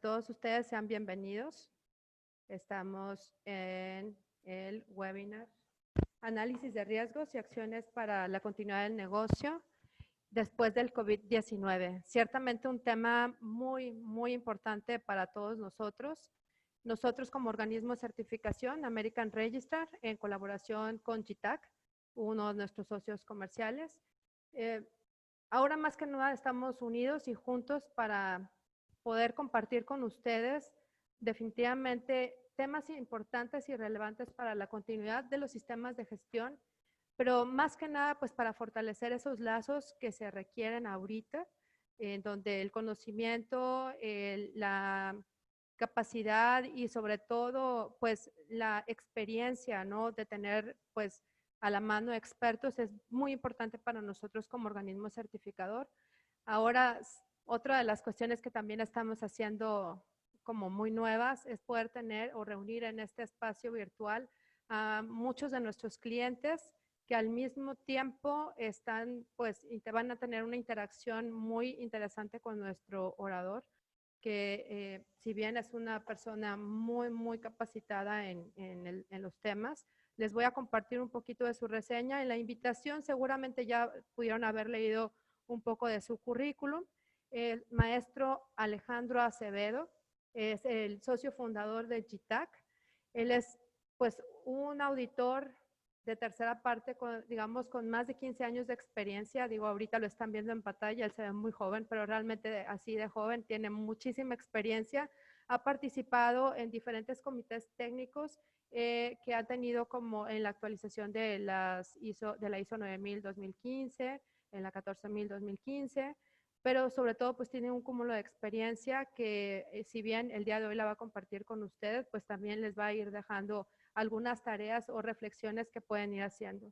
todos ustedes sean bienvenidos. Estamos en el webinar Análisis de riesgos y acciones para la continuidad del negocio después del COVID-19. Ciertamente un tema muy importante para todos nosotros. Nosotros como organismo de certificación, American Registrar, en colaboración con GTAC, uno de nuestros socios comerciales, ahora más que nada estamos unidos y juntos para poder compartir con ustedes definitivamente temas importantes y relevantes para la continuidad de los sistemas de gestión, pero más que nada pues para fortalecer esos lazos que se requieren ahorita, en donde el conocimiento, la capacidad y sobre todo pues la experiencia, ¿no? De tener pues a la mano expertos es muy importante para nosotros como organismo certificador. Ahora, otra de las cuestiones que también estamos haciendo como muy nuevas es poder tener o reunir en este espacio virtual a muchos de nuestros clientes que al mismo tiempo están, pues, van a tener una interacción muy interesante con nuestro orador, que si bien es una persona muy capacitada en los temas, les voy a compartir un poquito de su reseña. En la invitación seguramente ya pudieron haber leído un poco de su currículum. El maestro Alejandro Acevedo es el socio fundador de GTAC. Él es pues un auditor de tercera parte, digamos, con más de 15 años de experiencia. Digo, ahorita lo están viendo en pantalla, él se ve muy joven, pero realmente así de joven, tiene muchísima experiencia. Ha participado en diferentes comités técnicos que ha tenido como en la actualización de la ISO 9000-2015, en la 14000-2015, pero sobre todo pues tiene un cúmulo de experiencia que si bien el día de hoy la va a compartir con ustedes, pues también les va a ir dejando algunas tareas o reflexiones que pueden ir haciendo.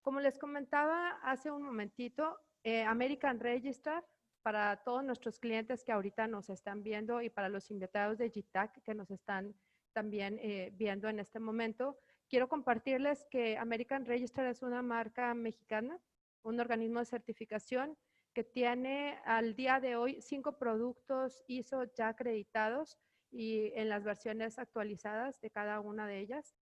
Como les comentaba hace un momentito, American Registrar, para todos nuestros clientes que ahorita nos están viendo y para los invitados de GTAC que nos están también viendo en este momento, quiero compartirles que American Registrar es una marca mexicana, un organismo de certificación que tiene al día de hoy 5 productos ISO ya acreditados y en las versiones actualizadas de cada una de ellas.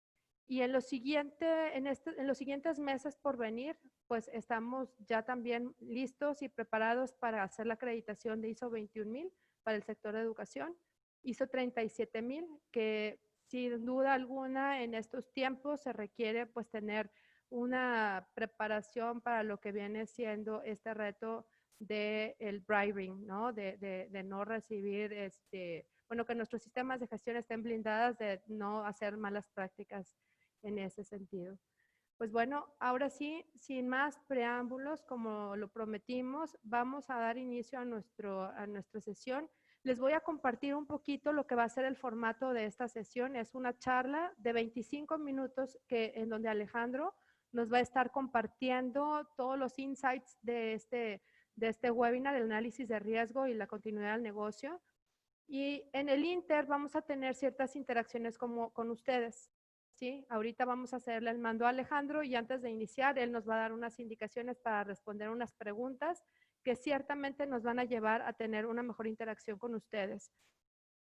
Y en los siguientes meses por venir, pues estamos ya también listos y preparados para hacer la acreditación de ISO 21000 para el sector de educación, ISO 37000, que sin duda alguna en estos tiempos se requiere pues tener una preparación para lo que viene siendo este reto del bribing, ¿no? De no recibir, bueno, que nuestros sistemas de gestión estén blindadas de no hacer malas prácticas en ese sentido. Pues bueno, ahora sí, sin más preámbulos, como lo prometimos, vamos a dar inicio a nuestra sesión. Les voy a compartir un poquito lo que va a ser el formato de esta sesión. Es una charla de 25 minutos en donde Alejandro nos va a estar compartiendo todos los insights de este webinar, el análisis de riesgo y la continuidad del negocio. Y en el Inter vamos a tener ciertas interacciones con ustedes. ¿Sí? Ahorita vamos a hacerle el mando a Alejandro y antes de iniciar, él nos va a dar unas indicaciones para responder unas preguntas que ciertamente nos van a llevar a tener una mejor interacción con ustedes.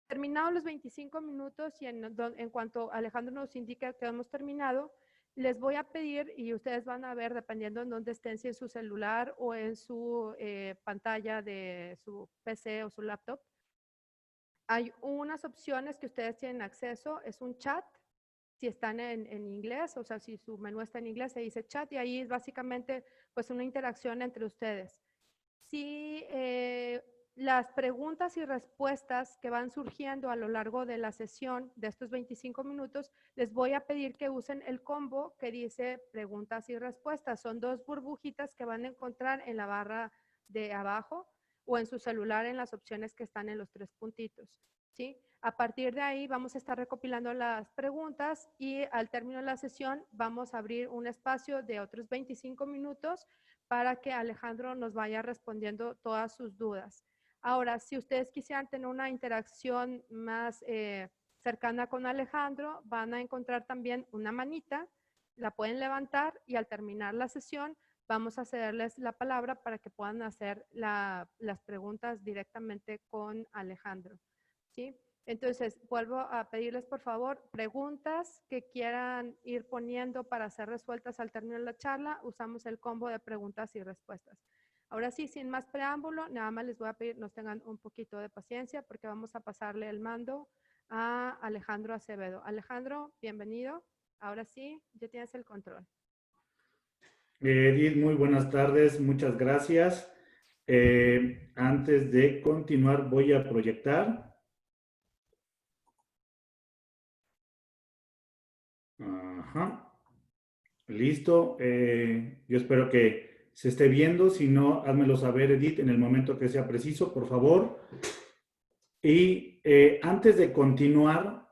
Terminados los 25 minutos y en cuanto Alejandro nos indique que hemos terminado, les voy a pedir, y ustedes van a ver, dependiendo en dónde estén, si en su celular o en su pantalla de su PC o su laptop, hay unas opciones que ustedes tienen acceso, es un chat, si están en inglés, o sea, si su menú está en inglés, se dice chat y ahí es básicamente pues una interacción entre ustedes. Si las preguntas y respuestas que van surgiendo a lo largo de la sesión de estos 25 minutos, les voy a pedir que usen el combo que dice preguntas y respuestas. Son 2 burbujitas que van a encontrar en la barra de abajo o en su celular en las opciones que están en los 3 puntitos, ¿sí? A partir de ahí vamos a estar recopilando las preguntas y al término de la sesión vamos a abrir un espacio de otros 25 minutos para que Alejandro nos vaya respondiendo todas sus dudas. Ahora, si ustedes quisieran tener una interacción más cercana con Alejandro, van a encontrar también una manita, la pueden levantar y al terminar la sesión vamos a cederles la palabra para que puedan hacer las preguntas directamente con Alejandro. ¿sí? Entonces, vuelvo a pedirles, por favor, preguntas que quieran ir poniendo para ser resueltas al término de la charla. Usamos el combo de preguntas y respuestas. Ahora sí, sin más preámbulo, nada más les voy a pedir nos tengan un poquito de paciencia porque vamos a pasarle el mando a Alejandro Acevedo. Alejandro, bienvenido. Ahora sí, ya tienes el control. Edith, muy buenas tardes, muchas gracias. Antes de continuar, voy a proyectar. Ajá. Listo. Yo espero que se esté viendo. Si no, házmelo saber, Edith, en el momento que sea preciso, por favor. Y antes de continuar,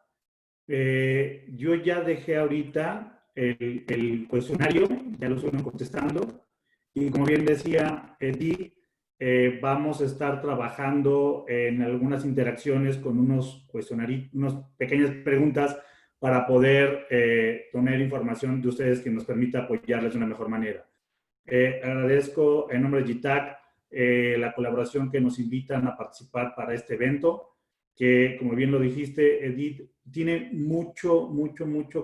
yo ya dejé ahorita el cuestionario, ya lo estoy contestando. Y como bien decía Edith, vamos a estar trabajando en algunas interacciones con unos cuestionarios, unas pequeñas preguntas para poder tener información de ustedes que nos permita apoyarles de una mejor manera. Agradezco en nombre de GITAC la colaboración que nos invitan a participar para este evento, que como bien lo dijiste, Edith, tiene mucho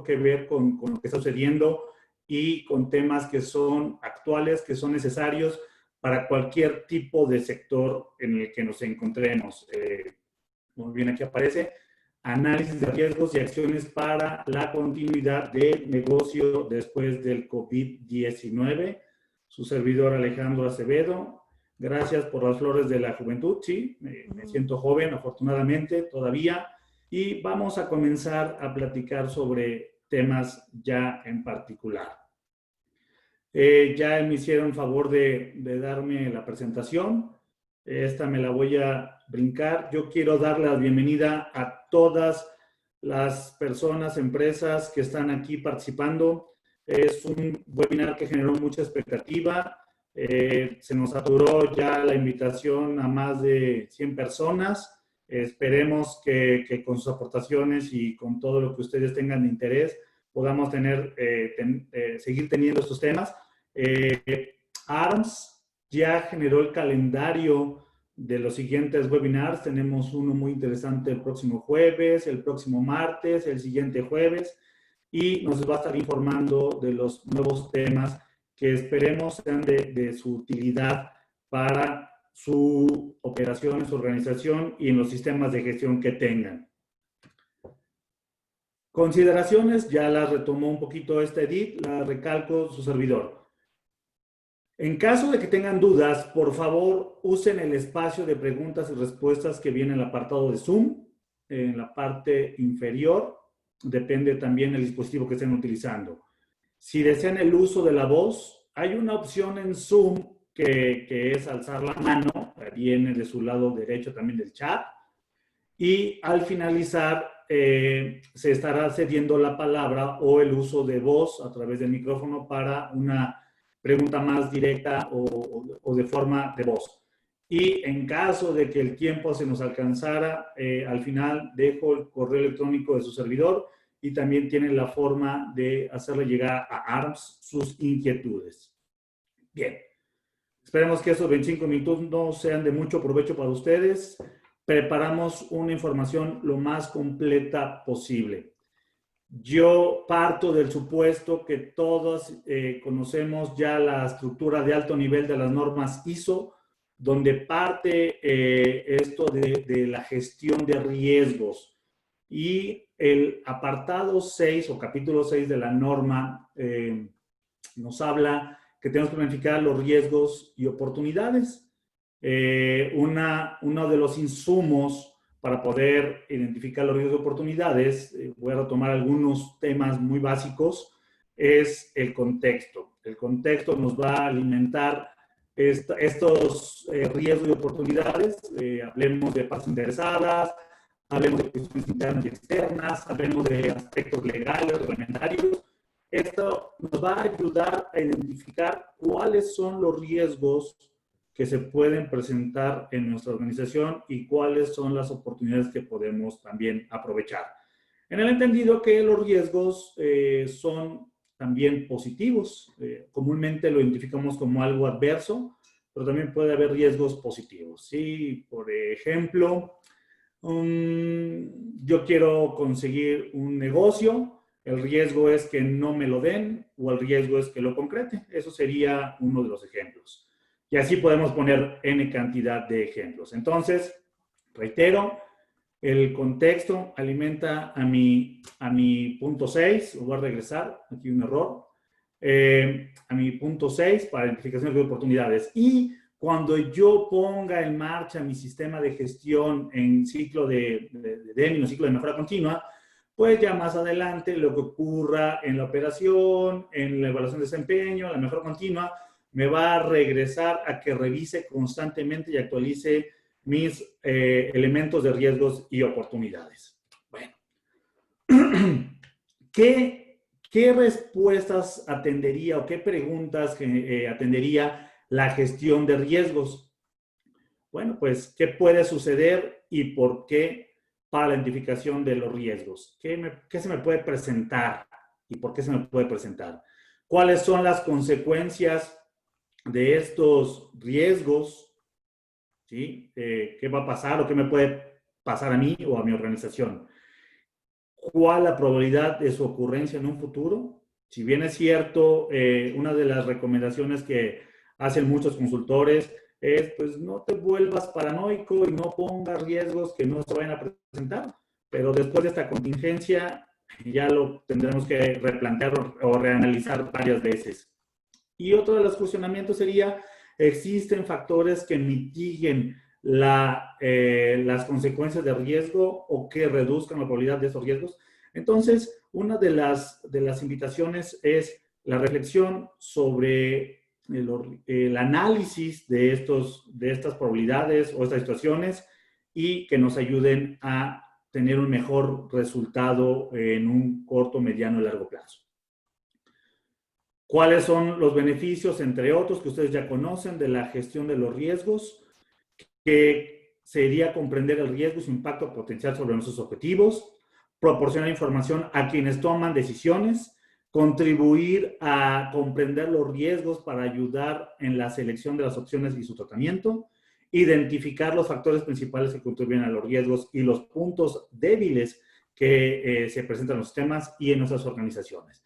que ver con lo que está sucediendo y con temas que son actuales, que son necesarios para cualquier tipo de sector en el que nos encontremos. Muy bien, aquí aparece análisis de riesgos y acciones para la continuidad del negocio después del COVID-19. Su servidor Alejandro Acevedo. Gracias por las flores de la juventud. Sí, me siento joven, afortunadamente, todavía. Y vamos a comenzar a platicar sobre temas ya en particular. Ya me hicieron favor de darme la presentación. Esta me la voy a brincar. Yo quiero dar la bienvenida a todas las personas, empresas que están aquí participando. Es un webinar que generó mucha expectativa. Se nos saturó ya la invitación a más de 100 personas. Esperemos que con sus aportaciones y con todo lo que ustedes tengan de interés podamos seguir teniendo estos temas. ARMS ya generó el calendario de los siguientes webinars. Tenemos uno muy interesante el próximo jueves, el próximo martes, el siguiente jueves, y nos va a estar informando de los nuevos temas que esperemos sean de su utilidad para su operación, su organización y en los sistemas de gestión que tengan. Consideraciones, ya las retomó un poquito Edith, la recalco su servidor. En caso de que tengan dudas, por favor, usen el espacio de preguntas y respuestas que viene en el apartado de Zoom, en la parte inferior. Depende también del dispositivo que estén utilizando. Si desean el uso de la voz, hay una opción en Zoom que es alzar la mano, viene de su lado derecho también del chat, y al finalizar se estará cediendo la palabra o el uso de voz a través del micrófono para una pregunta más directa o de forma de voz. Y en caso de que el tiempo se nos alcanzara, al final dejo el correo electrónico de su servidor y también tienen la forma de hacerle llegar a ARMS sus inquietudes. Bien, esperemos que esos 25 minutos no sean de mucho provecho para ustedes. Preparamos una información lo más completa posible. Yo parto del supuesto que todos conocemos ya la estructura de alto nivel de las normas ISO, donde parte esto de la gestión de riesgos. Y el apartado 6 o capítulo 6 de la norma nos habla que tenemos que planificar los riesgos y oportunidades. Uno de los insumos para poder identificar los riesgos y oportunidades, voy a retomar algunos temas muy básicos, es el contexto. El contexto nos va a alimentar estos riesgos y oportunidades. Hablemos de partes interesadas, hablemos de cuestiones internas y externas, hablemos de aspectos legales, reglamentarios. Esto nos va a ayudar a identificar cuáles son los riesgos que se pueden presentar en nuestra organización y cuáles son las oportunidades que podemos también aprovechar. En el entendido que los riesgos son también positivos. Comúnmente lo identificamos como algo adverso, pero también puede haber riesgos positivos. ¿Sí? Por ejemplo, yo quiero conseguir un negocio, el riesgo es que no me lo den o el riesgo es que lo concrete. Eso sería uno de los ejemplos. Y así podemos poner N cantidad de ejemplos. Entonces, reitero, el contexto alimenta a mi punto 6. Voy a regresar, aquí un error. A mi punto 6 para identificación de oportunidades. Y cuando yo ponga en marcha mi sistema de gestión en ciclo de DEMIN, ciclo de mejora continua, pues ya más adelante lo que ocurra en la operación, en la evaluación de desempeño, la mejora continua, me va a regresar a que revise constantemente y actualice mis elementos de riesgos y oportunidades. Bueno, ¿qué respuestas atendería o qué preguntas atendería la gestión de riesgos? Bueno, pues, ¿qué puede suceder y por qué para la identificación de los riesgos? ¿Qué se me puede presentar y por qué se me puede presentar? ¿Cuáles son las consecuencias de estos riesgos? ¿Sí? ¿Qué va a pasar o qué me puede pasar a mí o a mi organización? ¿Cuál la probabilidad de su ocurrencia en un futuro? Si bien es cierto, una de las recomendaciones que hacen muchos consultores es, pues, no te vuelvas paranoico y no pongas riesgos que no se vayan a presentar, pero después de esta contingencia ya lo tendremos que replantear o reanalizar varias veces. Y otro de los cuestionamientos sería, ¿existen factores que mitiguen las consecuencias de riesgo o que reduzcan la probabilidad de esos riesgos? Entonces, una de las invitaciones es la reflexión sobre el análisis de estas probabilidades o estas situaciones y que nos ayuden a tener un mejor resultado en un corto, mediano y largo plazo. ¿Cuáles son los beneficios, entre otros, que ustedes ya conocen de la gestión de los riesgos? Que sería comprender el riesgo y su impacto potencial sobre nuestros objetivos, proporcionar información a quienes toman decisiones, contribuir a comprender los riesgos para ayudar en la selección de las opciones y su tratamiento, identificar los factores principales que contribuyen a los riesgos y los puntos débiles que se presentan en los sistemas y en nuestras organizaciones.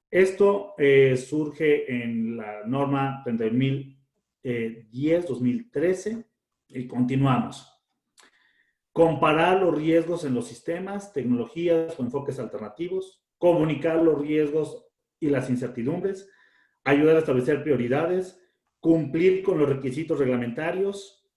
Esto surge en la norma 30.010-2013 y continuamos. Comparar los riesgos en los sistemas, tecnologías o enfoques alternativos, comunicar los riesgos y las incertidumbres, ayudar a establecer prioridades, cumplir con los requisitos reglamentarios,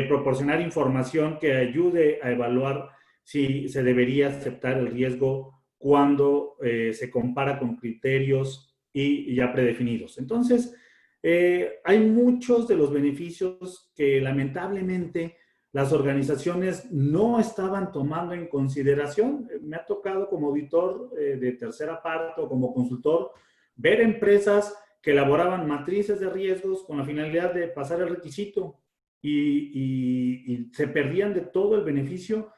proporcionar información que ayude a evaluar si se debería aceptar el riesgo cuando se compara con criterios y ya predefinidos. Entonces, hay muchos de los beneficios que lamentablemente las organizaciones no estaban tomando en consideración. Me ha tocado como auditor de tercera parte o como consultor ver empresas que elaboraban matrices de riesgos con la finalidad de pasar el requisito y se perdían de todo el beneficio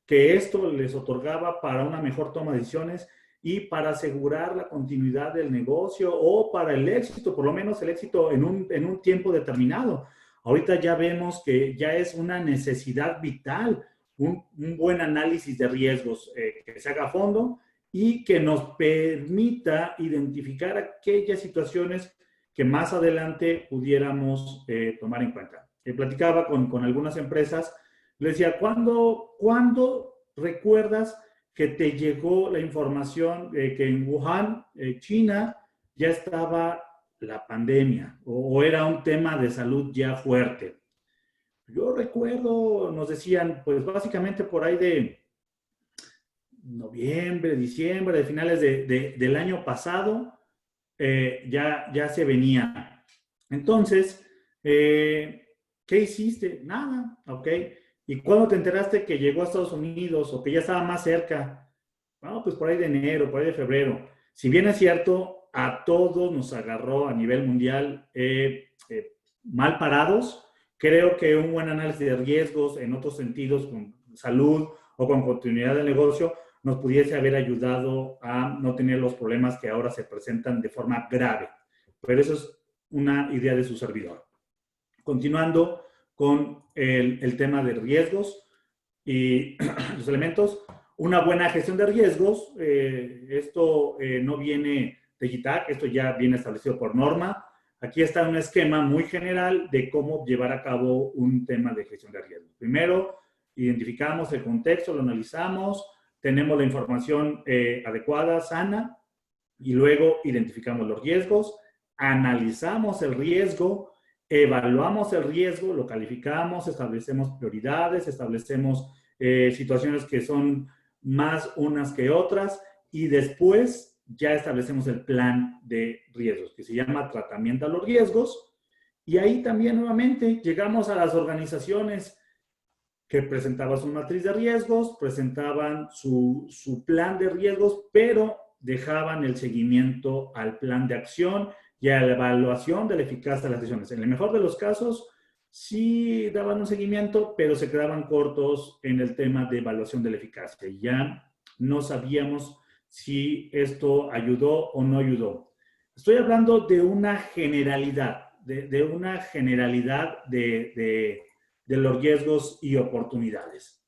que esto les otorgaba para una mejor toma de decisiones y para asegurar la continuidad del negocio o para el éxito, por lo menos el éxito en un tiempo determinado. Ahorita ya vemos que ya es una necesidad vital un buen análisis de riesgos que se haga a fondo y que nos permita identificar aquellas situaciones que más adelante pudiéramos tomar en cuenta. Platicaba con algunas empresas. Le decía, ¿cuándo recuerdas que te llegó la información de que en Wuhan, China, ya estaba la pandemia o era un tema de salud ya fuerte? Yo recuerdo, nos decían, pues básicamente por ahí de noviembre, diciembre, de finales del año pasado, ya se venía. Entonces, ¿qué hiciste? Nada, ¿ok? ¿Y cuándo te enteraste que llegó a Estados Unidos o que ya estaba más cerca? Bueno, pues por ahí de enero, por ahí de febrero. Si bien es cierto, a todos nos agarró a nivel mundial mal parados, creo que un buen análisis de riesgos en otros sentidos, con salud o con continuidad del negocio, nos pudiese haber ayudado a no tener los problemas que ahora se presentan de forma grave. Pero eso es una idea de su servidor. Continuando con el tema de riesgos, y los elementos. Una buena gestión de riesgos, esto no viene de GITAC, esto ya viene establecido por norma. Aquí está un esquema muy general de cómo llevar a cabo un tema de gestión de riesgos. Primero, identificamos el contexto, lo analizamos, tenemos la información adecuada, sana, y luego identificamos los riesgos, analizamos el riesgo, evaluamos el riesgo, lo calificamos, establecemos prioridades, establecemos situaciones que son más unas que otras y después ya establecemos el plan de riesgos, que se llama tratamiento a los riesgos. Y ahí también nuevamente llegamos a las organizaciones que presentaban su matriz de riesgos, presentaban su plan de riesgos, pero dejaban el seguimiento al plan de acción y a la evaluación de la eficacia de las decisiones. En el mejor de los casos, sí daban un seguimiento, pero se quedaban cortos en el tema de evaluación de la eficacia. Ya no sabíamos si esto ayudó o no ayudó. Estoy hablando de una generalidad, de una generalidad de los riesgos y oportunidades.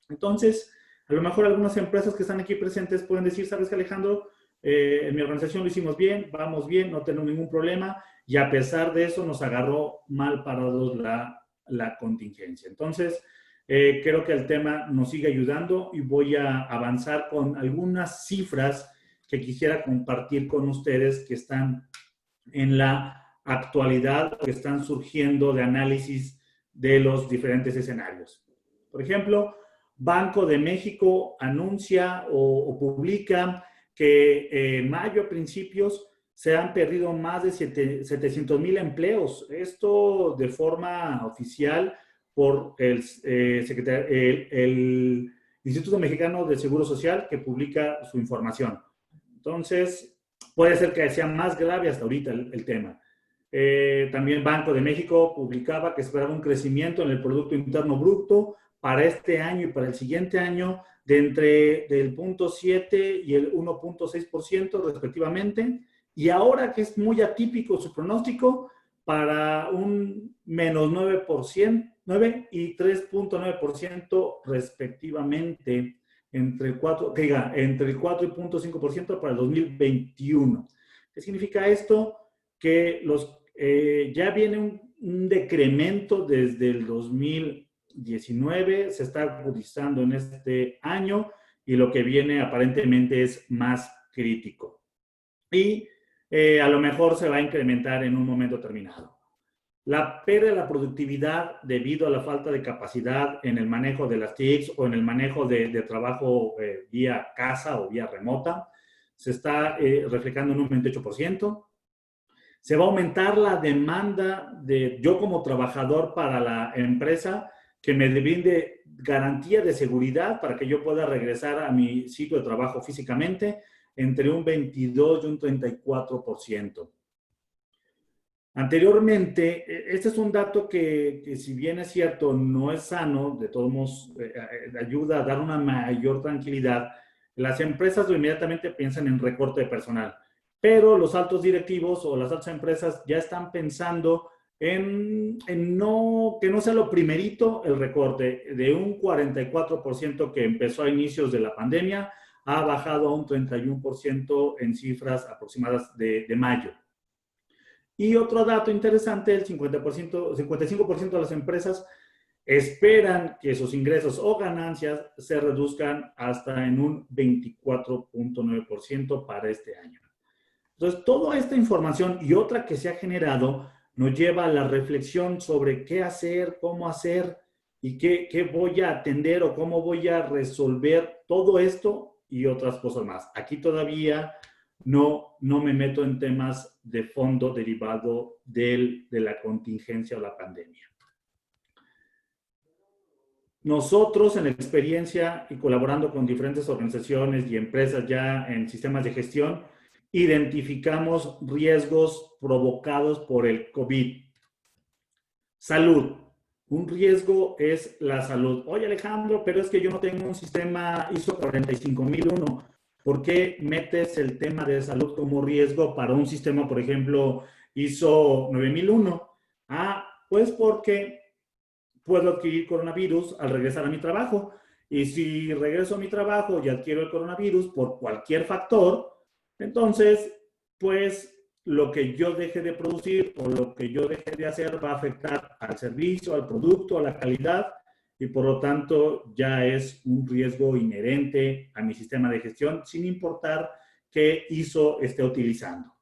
Entonces, a lo mejor algunas empresas que están aquí presentes pueden decir, ¿sabes qué, Alejandro? En mi organización lo hicimos bien, vamos bien, no tenemos ningún problema, y a pesar de eso nos agarró mal parados la contingencia. Entonces, creo que el tema nos sigue ayudando y voy a avanzar con algunas cifras que quisiera compartir con ustedes que están en la actualidad, que están surgiendo de análisis de los diferentes escenarios. Por ejemplo, Banco de México anuncia o publica que en mayo a principios se han perdido más de 700,000 empleos. Esto de forma oficial por el Instituto Mexicano de Seguro Social, que publica su información. Entonces, puede ser que sea más grave hasta ahorita el tema. También Banco de México publicaba que esperaba un crecimiento en el Producto Interno Bruto para este año y para el siguiente año de entre del 0.7 y el 1.6% respectivamente. Y ahora que es muy atípico su pronóstico, para un menos 9%, 9 y 3.9% respectivamente, entre el 4 y 0.5% para el 2021. ¿Qué significa esto? Que ya viene un decremento desde el 2019, se está agudizando en este año y lo que viene aparentemente es más crítico. Y a lo mejor se va a incrementar en un momento terminado. La pérdida de la productividad debido a la falta de capacidad en el manejo de las TICs o en el manejo de trabajo vía casa o vía remota se está reflejando en un 28%. Se va a aumentar la demanda de yo como trabajador para la empresa que me brinde garantía de seguridad para que yo pueda regresar a mi sitio de trabajo físicamente entre un 22 y un 34%. Anteriormente, este es un dato que si bien es cierto, no es sano, de todos modos ayuda a dar una mayor tranquilidad. Las empresas inmediatamente piensan en recorte de personal, pero los altos directivos o las altas empresas ya están pensando en que no sea lo primerito el recorte. De un 44% que empezó a inicios de la pandemia, ha bajado a un 31% en cifras aproximadas de mayo. Y otro dato interesante, el 55% de las empresas esperan que sus ingresos o ganancias se reduzcan hasta en un 24.9% para este año. Entonces, toda esta información y otra que se ha generado nos lleva a la reflexión sobre qué hacer, cómo hacer y qué voy a atender o cómo voy a resolver todo esto y otras cosas más. Aquí todavía no me meto en temas de fondo derivado de la contingencia o la pandemia. Nosotros, en la experiencia y colaborando con diferentes organizaciones y empresas ya en sistemas de gestión, identificamos riesgos provocados por el COVID. Salud. Un riesgo es la salud. Oye, Alejandro, pero es que yo no tengo un sistema ISO 45001. ¿Por qué metes el tema de salud como riesgo para un sistema, por ejemplo, ISO 9001? Pues porque puedo adquirir coronavirus al regresar a mi trabajo. Y si regreso a mi trabajo y adquiero el coronavirus por cualquier factor, entonces, pues lo que yo deje de producir o lo que yo deje de hacer va a afectar al servicio, al producto, a la calidad y por lo tanto ya es un riesgo inherente a mi sistema de gestión sin importar qué ISO esté utilizando.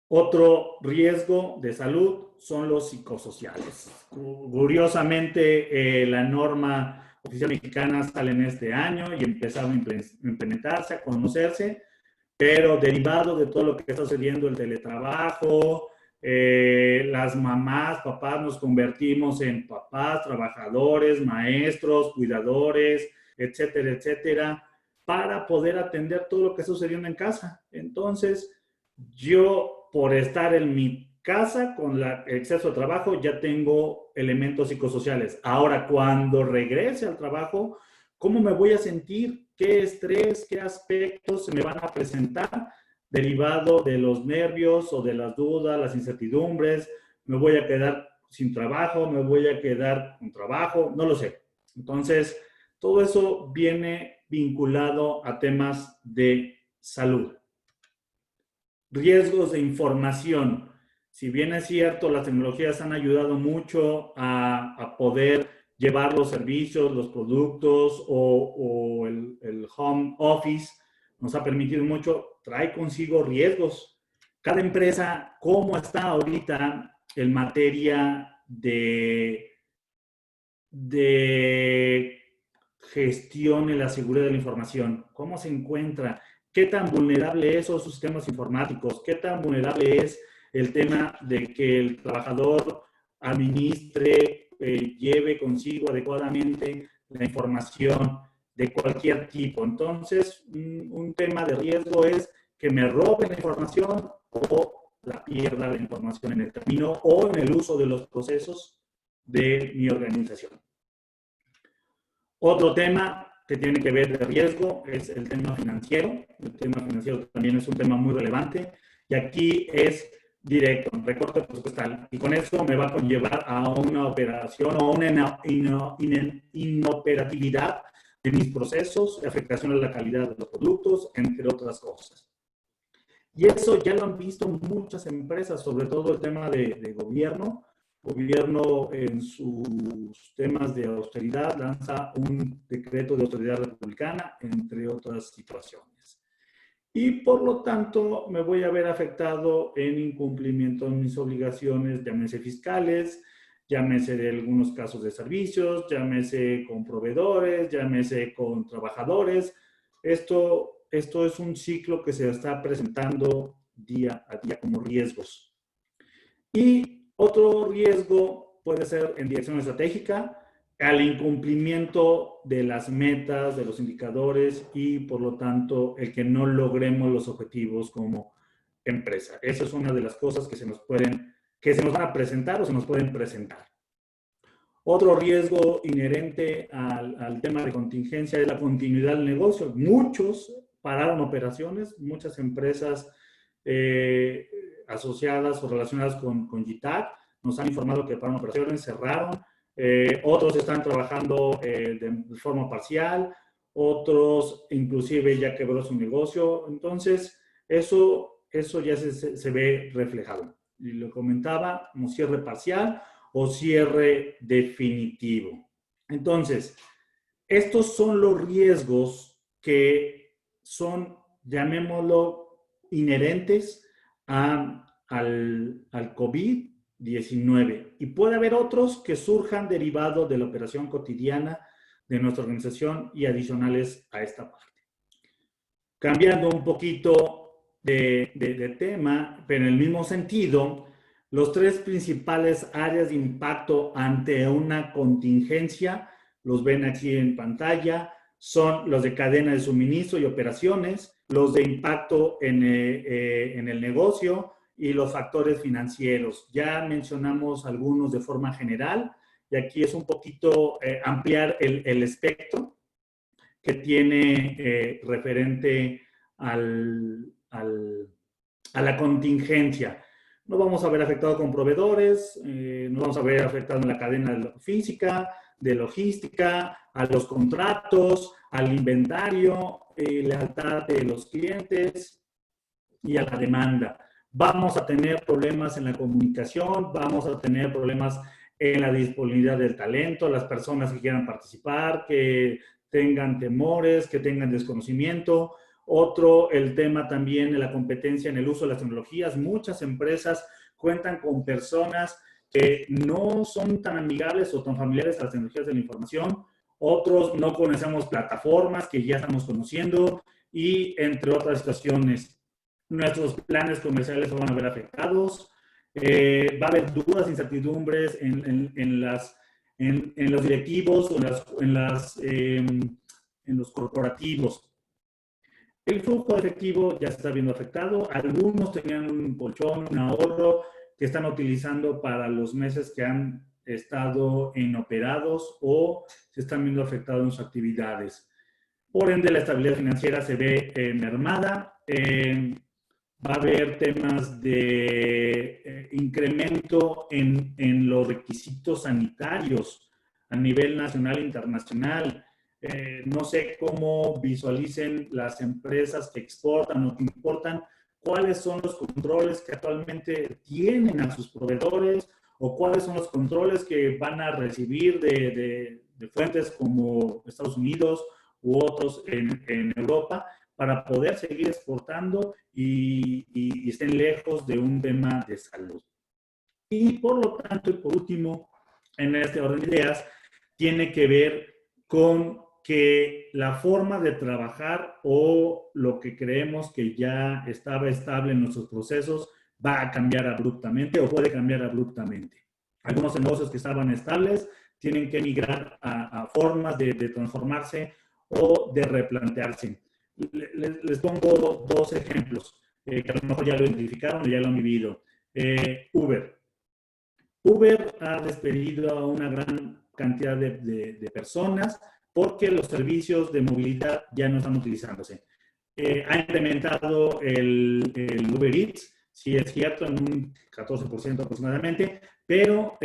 Otro riesgo de salud son los psicosociales. Curiosamente, la norma oficial mexicana sale en este año y empezaron a implementarse, a conocerse, pero derivado de todo lo que está sucediendo, el teletrabajo, las mamás, papás, nos convertimos en papás, trabajadores, maestros, cuidadores, etcétera, etcétera, para poder atender todo lo que está sucediendo en casa. Entonces, yo, por estar en mi casa con el exceso de trabajo, ya tengo elementos psicosociales. Ahora, cuando regrese al trabajo, ¿cómo me voy a sentir? ¿Qué estrés, qué aspectos se me van a presentar derivado de los nervios o de las dudas, las incertidumbres? ¿Me voy a quedar sin trabajo? ¿Me voy a quedar con trabajo? No lo sé. Entonces, todo eso viene vinculado a temas de salud. Riesgos de información. Si bien es cierto, las tecnologías han ayudado mucho a poder llevar los servicios, los productos o el home office, nos ha permitido mucho, trae consigo riesgos. Cada empresa, ¿cómo está ahorita en materia de gestión en la seguridad de la información? ¿Cómo se encuentra? ¿Qué tan vulnerable es esos sistemas informáticos? ¿Qué tan vulnerable es el tema de que el trabajador administre, lleve consigo adecuadamente la información de cualquier tipo? Entonces, un tema de riesgo es que me roben la información o la pierda la información en el camino o en el uso de los procesos de mi organización. Otro tema que tiene que ver de riesgo es el tema financiero. El tema financiero también es un tema muy relevante y aquí es directo, recorte presupuestal. Y con eso me va a conllevar a una operación o una inoperatividad de mis procesos, afectación a la calidad de los productos, entre otras cosas. Y eso ya lo han visto muchas empresas, sobre todo el tema de gobierno. Gobierno en sus temas de austeridad lanza un decreto de austeridad republicana, entre otras situaciones. Y por lo tanto me voy a ver afectado en incumplimiento de mis obligaciones, llámese fiscales, llámese de algunos casos de servicios, llámese con proveedores, llámese con trabajadores. Esto es un ciclo que se está presentando día a día como riesgos. Y otro riesgo puede ser en dirección estratégica, al incumplimiento de las metas, de los indicadores y por lo tanto el que no logremos los objetivos como empresa. Esa es una de las cosas que se nos van a presentar o se nos pueden presentar. Otro riesgo inherente al tema de contingencia es la continuidad del negocio. Muchos pararon operaciones, muchas empresas asociadas o relacionadas con GTAC nos han informado que pararon operaciones, cerraron. Otros están trabajando de forma parcial, otros inclusive ya quebró su negocio. Entonces, eso ya se ve reflejado. Y lo comentaba como cierre parcial o cierre definitivo. Entonces, estos son los riesgos que son, llamémoslo, inherentes al COVID-19. Y puede haber otros que surjan derivados de la operación cotidiana de nuestra organización y adicionales a esta parte. Cambiando un poquito de tema, pero en el mismo sentido, los tres principales áreas de impacto ante una contingencia, los ven aquí en pantalla, son los de cadena de suministro y operaciones, los de impacto en el negocio y los factores financieros. Ya mencionamos algunos de forma general y aquí es un poquito ampliar el espectro que tiene referente a la contingencia. Nos vamos a ver afectados con proveedores, nos vamos a ver afectados en la cadena física, de logística, a los contratos, al inventario, lealtad de los clientes y a la demanda. Vamos a tener problemas en la comunicación, vamos a tener problemas en la disponibilidad del talento, las personas que quieran participar, que tengan temores, que tengan desconocimiento. Otro, el tema también de la competencia en el uso de las tecnologías. Muchas empresas cuentan con personas que no son tan amigables o tan familiares a las tecnologías de la información. Otros no conocemos plataformas que ya estamos conociendo y entre otras situaciones. Nuestros planes comerciales se van a ver afectados. Va a haber dudas, incertidumbres en los directivos o en los corporativos. El flujo de efectivo ya se está viendo afectado. Algunos tenían un colchón, un ahorro que están utilizando para los meses que han estado inoperados o se están viendo afectados en sus actividades. Por ende, la estabilidad financiera se ve mermada. Va a haber temas de incremento en los requisitos sanitarios a nivel nacional e internacional. No sé cómo visualicen las empresas que exportan o que importan, cuáles son los controles que actualmente tienen a sus proveedores o cuáles son los controles que van a recibir de fuentes como Estados Unidos u otros en Europa, para poder seguir exportando y estén lejos de un tema de salud. Y por lo tanto, y por último, en este orden de ideas, tiene que ver con que la forma de trabajar o lo que creemos que ya estaba estable en nuestros procesos va a cambiar abruptamente o puede cambiar abruptamente. Algunos negocios que estaban estables tienen que migrar a formas de transformarse o de replantearse. Les pongo dos ejemplos que a lo mejor ya lo identificaron o ya lo han vivido. Uber. Uber ha despedido a una gran cantidad de personas porque los servicios de movilidad ya no están utilizándose. Ha incrementado el Uber Eats, sí es cierto, en un 14% aproximadamente, pero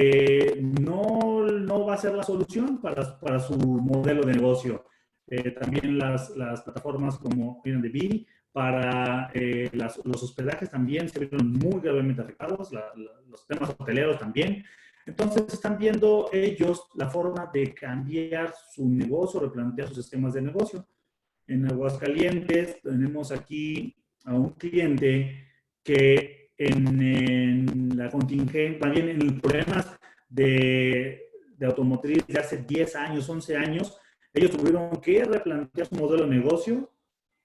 no va a ser la solución para su modelo de negocio. También las plataformas como Airbnb para los hospedajes también se vieron muy gravemente afectados, los temas hoteleros también. Entonces están viendo ellos la forma de cambiar su negocio, replantear sus esquemas de negocio. En Aguascalientes tenemos aquí a un cliente que en la contingencia, también en problemas de automotriz de hace 10 años, 11 años, ellos tuvieron que replantear su modelo de negocio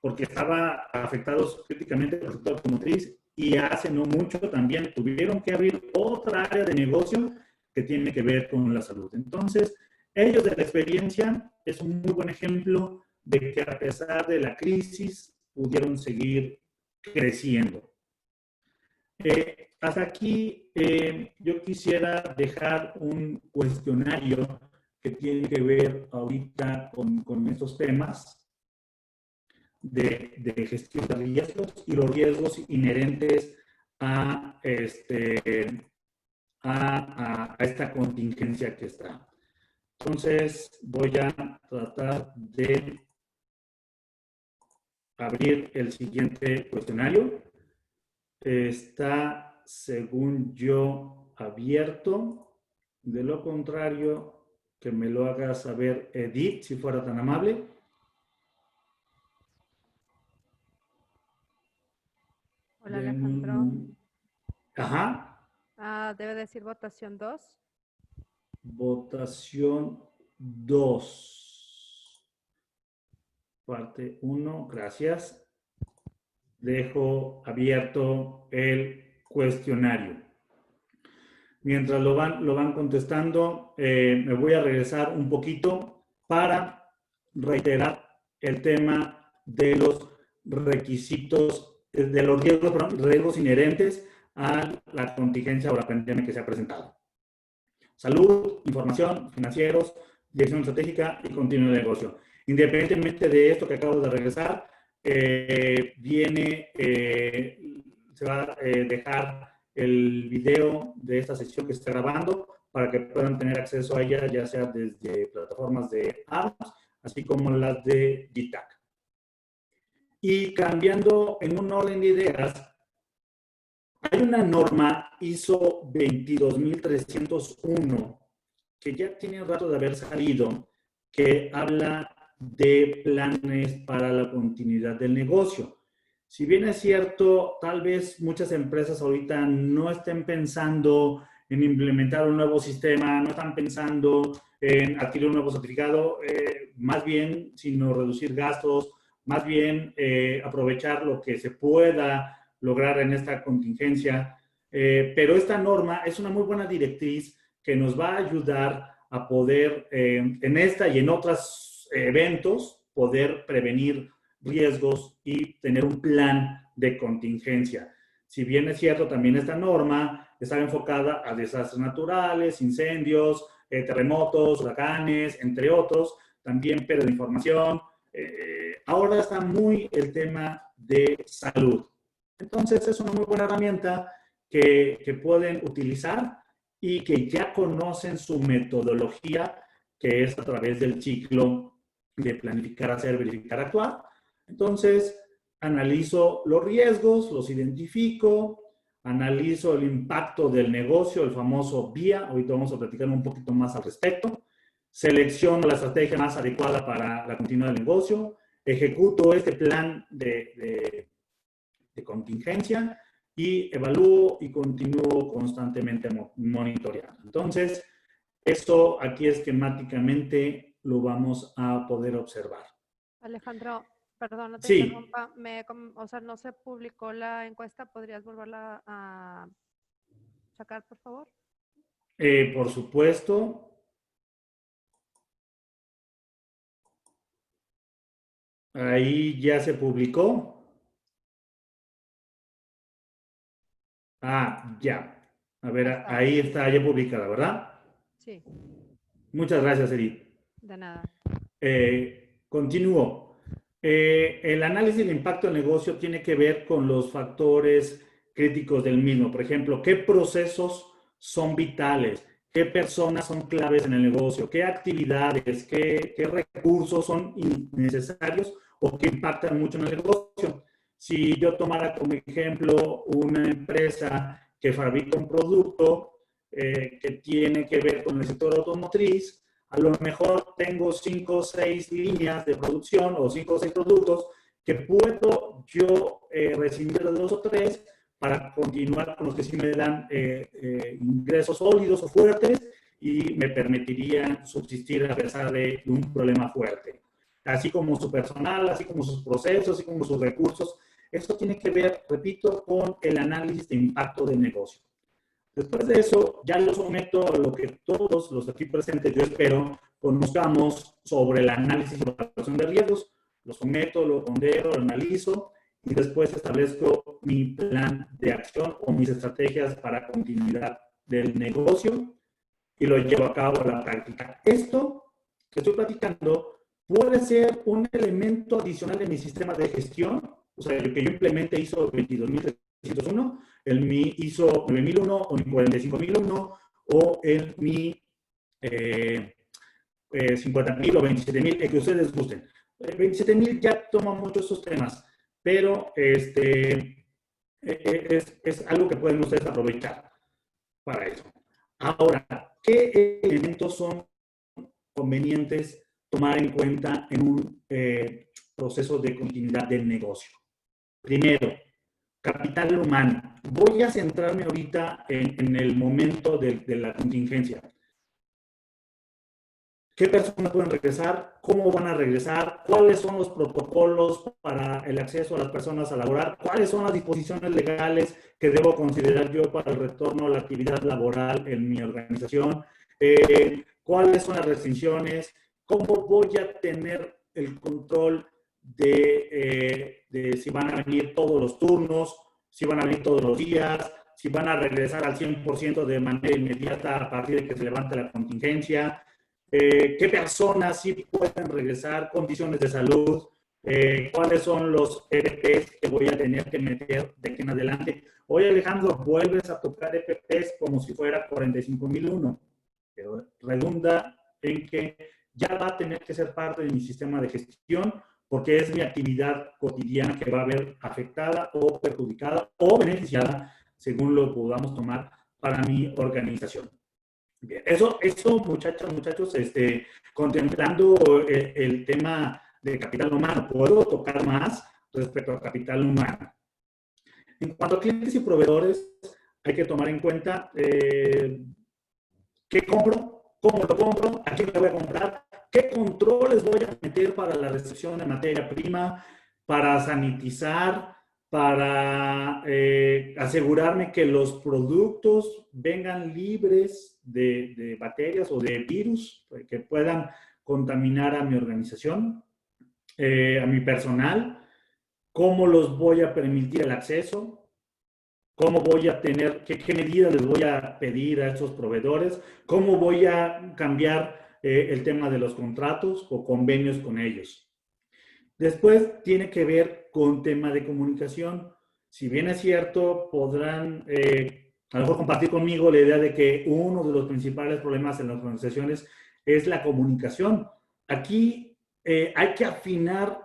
porque estaba afectados críticamente por el sector automotriz y hace no mucho también tuvieron que abrir otra área de negocio que tiene que ver con la salud. Entonces, ellos de la experiencia es un muy buen ejemplo de que a pesar de la crisis pudieron seguir creciendo. Hasta aquí yo quisiera dejar un cuestionario que tiene que ver ahorita con estos temas de gestión de riesgos y los riesgos inherentes a esta contingencia que está. Entonces voy a tratar de abrir el siguiente cuestionario. Está, según yo, abierto. De lo contrario, que me lo haga saber Edith, si fuera tan amable. Hola, Alejandro. Ajá. Debe decir votación 2. Votación 2. Parte 1, gracias. Dejo abierto el cuestionario. Mientras lo van contestando, me voy a regresar un poquito para reiterar el tema de los requisitos, de los riesgos inherentes a la contingencia o la pandemia que se ha presentado. Salud, información, financieros, dirección estratégica y continuo de negocio. Independientemente de esto que acabo de regresar, se va a dejar el video de esta sesión que se está grabando para que puedan tener acceso a ella, ya sea desde plataformas de apps, así como las de GTAC. Y cambiando en un orden de ideas, hay una norma ISO 22301 que ya tiene un rato de haber salido, que habla de planes para la continuidad del negocio. Si bien es cierto, tal vez muchas empresas ahorita no estén pensando en implementar un nuevo sistema, no están pensando en adquirir un nuevo certificado, más bien, sino reducir gastos, más bien aprovechar lo que se pueda lograr en esta contingencia. Pero esta norma es una muy buena directriz que nos va a ayudar a poder, en esta y en otros eventos, poder prevenir riesgos y tener un plan de contingencia. Si bien es cierto, también esta norma está enfocada a desastres naturales, incendios, terremotos, huracanes, entre otros, también pero de información. Ahora está muy el tema de salud. Entonces es una muy buena herramienta que pueden utilizar y que ya conocen su metodología, que es a través del ciclo de planificar, hacer, verificar, actuar. Entonces, analizo los riesgos, los identifico, analizo el impacto del negocio, el famoso VIA, ahorita vamos a platicar un poquito más al respecto, selecciono la estrategia más adecuada para la continuidad del negocio, ejecuto este plan de contingencia y evalúo y continúo constantemente monitoreando. Entonces, esto aquí esquemáticamente lo vamos a poder observar. Alejandro, perdón, no te Sí. interrumpa. O sea, no se publicó la encuesta. ¿Podrías volverla a sacar, por favor? Por supuesto. Ahí ya se publicó. Ah, ya. A ver, ahí está ya publicada, ¿verdad? Sí. Muchas gracias, Edith. De nada. Continúo. El análisis del impacto del negocio tiene que ver con los factores críticos del mismo. Por ejemplo, ¿qué procesos son vitales? ¿Qué personas son claves en el negocio? ¿Qué actividades, qué recursos son innecesarios o que impactan mucho en el negocio? Si yo tomara como ejemplo una empresa que fabrica un producto que tiene que ver con el sector automotriz, a lo mejor tengo 5 o 6 líneas de producción o 5 o 6 productos que puedo yo rescindir de 2 o 3 para continuar con los que sí me dan ingresos sólidos o fuertes y me permitirían subsistir a pesar de un problema fuerte. Así como su personal, así como sus procesos, así como sus recursos. Esto tiene que ver, repito, con el análisis de impacto del negocio. Después de eso, ya lo someto a lo que todos los aquí presentes, yo espero, conozcamos sobre el análisis y evaluación de riesgos. Lo someto, lo pondero, lo analizo y después establezco mi plan de acción o mis estrategias para continuidad del negocio y lo llevo a cabo a la práctica. Esto que estoy platicando puede ser un elemento adicional de mi sistema de gestión, o sea, el que yo implemente ISO 22301, el mi ISO 9001 o mi 45001 o el mi 50.000 o 27.000, el que ustedes gusten. 27.000 ya toma mucho esos temas, pero es algo que pueden ustedes aprovechar para eso. Ahora, ¿qué elementos son convenientes tomar en cuenta en un proceso de continuidad del negocio? Primero, capital humano. Voy a centrarme ahorita en el momento de la contingencia. ¿Qué personas pueden regresar? ¿Cómo van a regresar? ¿Cuáles son los protocolos para el acceso a las personas a laborar? ¿Cuáles son las disposiciones legales que debo considerar yo para el retorno a la actividad laboral en mi organización? ¿Cuáles son las restricciones? ¿Cómo voy a tener el control de si van a venir todos los turnos, si van a venir todos los días, si van a regresar al 100% de manera inmediata a partir de que se levante la contingencia? ¿Qué personas sí pueden regresar? Condiciones de salud, cuáles son los EPPs que voy a tener que meter de aquí en adelante. Oye, Alejandro, vuelves a tocar EPPs como si fuera 45.001. pero redunda en que ya va a tener que ser parte de mi sistema de gestión porque es mi actividad cotidiana que va a ver afectada o perjudicada o beneficiada según lo podamos tomar para mi organización. Bien, eso muchachos, contemplando el tema de capital humano, puedo tocar más respecto a capital humano. En cuanto a clientes y proveedores, hay que tomar en cuenta qué compro, cómo lo compro, a quién le voy a comprar, qué controles voy a meter para la recepción de materia prima, para sanitizar, para asegurarme que los productos vengan libres de bacterias o de virus que puedan contaminar a mi organización, a mi personal, cómo los voy a permitir el acceso, cómo voy a tener, qué medidas les voy a pedir a estos proveedores, cómo voy a cambiar el tema de los contratos o convenios con ellos. Después tiene que ver con tema de comunicación. Si bien es cierto, podrán a lo mejor compartir conmigo la idea de que uno de los principales problemas en las organizaciones es la comunicación. Aquí hay que afinar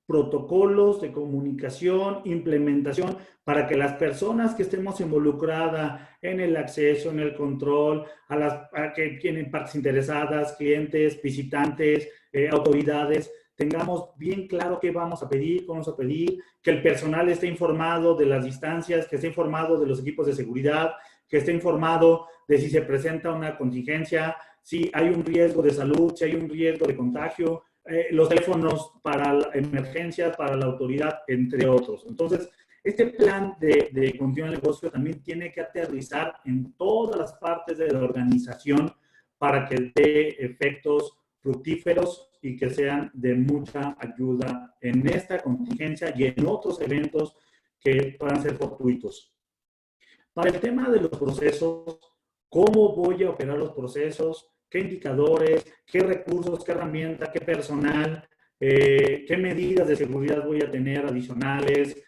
protocolos de comunicación, implementación, para que las personas que estemos involucradas en el acceso, en el control, a que tienen partes interesadas, clientes, visitantes, autoridades, tengamos bien claro qué vamos a pedir, cómo vamos a pedir, que el personal esté informado de las distancias, que esté informado de los equipos de seguridad, que esté informado de si se presenta una contingencia, si hay un riesgo de salud, si hay un riesgo de contagio, los teléfonos para la emergencia, para la autoridad, entre otros. Entonces, este plan de continuidad del negocio también tiene que aterrizar en todas las partes de la organización para que dé efectos fructíferos y que sean de mucha ayuda en esta contingencia y en otros eventos que puedan ser fortuitos. Para el tema de los procesos, ¿cómo voy a operar los procesos? ¿Qué indicadores? ¿Qué recursos? ¿Qué herramientas? ¿Qué personal? ¿Qué medidas de seguridad voy a tener adicionales?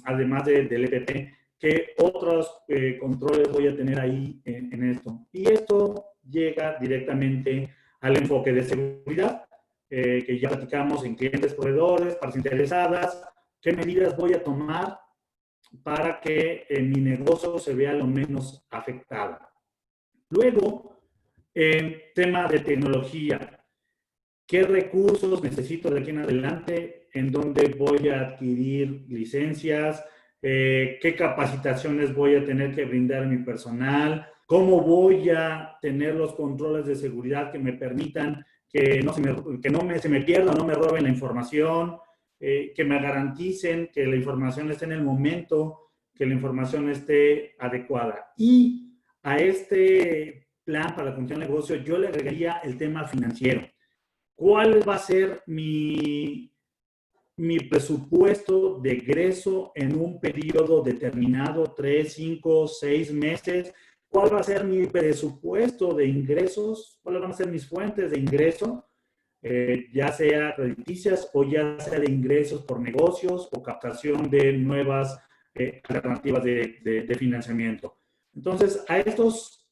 Además del EPP, ¿qué otros controles voy a tener ahí en esto? Y esto llega directamente al enfoque de seguridad, que ya platicamos en clientes, proveedores, partes interesadas, qué medidas voy a tomar para que mi negocio se vea lo menos afectado. Luego, tema de tecnología. ¿Qué recursos necesito de aquí en adelante? ¿En dónde voy a adquirir licencias? ¿Qué capacitaciones voy a tener que brindar a mi personal? ¿Cómo voy a tener los controles de seguridad que me permitan que no se me pierda, no me roben la información? Que me garanticen que la información esté en el momento, que la información esté adecuada. Y a este plan para la continuidad del negocio yo le agregaría el tema financiero. ¿Cuál va a ser mi presupuesto de egreso en un periodo determinado, 3, 5, 6 meses? ¿Cuál va a ser mi presupuesto de ingresos? ¿Cuáles van a ser mis fuentes de ingreso? Ya sea crediticias o ya sea de ingresos por negocios o captación de nuevas alternativas de financiamiento. Entonces, a estos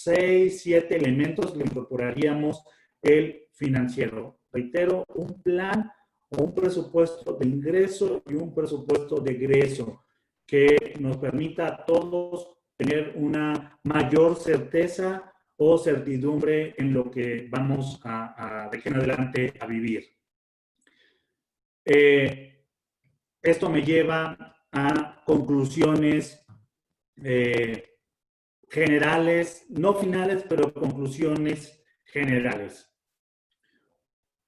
6, 7 elementos le incorporaríamos el financiero. Reitero, un plan o un presupuesto de ingreso y un presupuesto de egreso que nos permita a todos tener una mayor certeza o certidumbre en lo que vamos de aquí en adelante a vivir. Esto me lleva a conclusiones generales, no finales, pero conclusiones generales.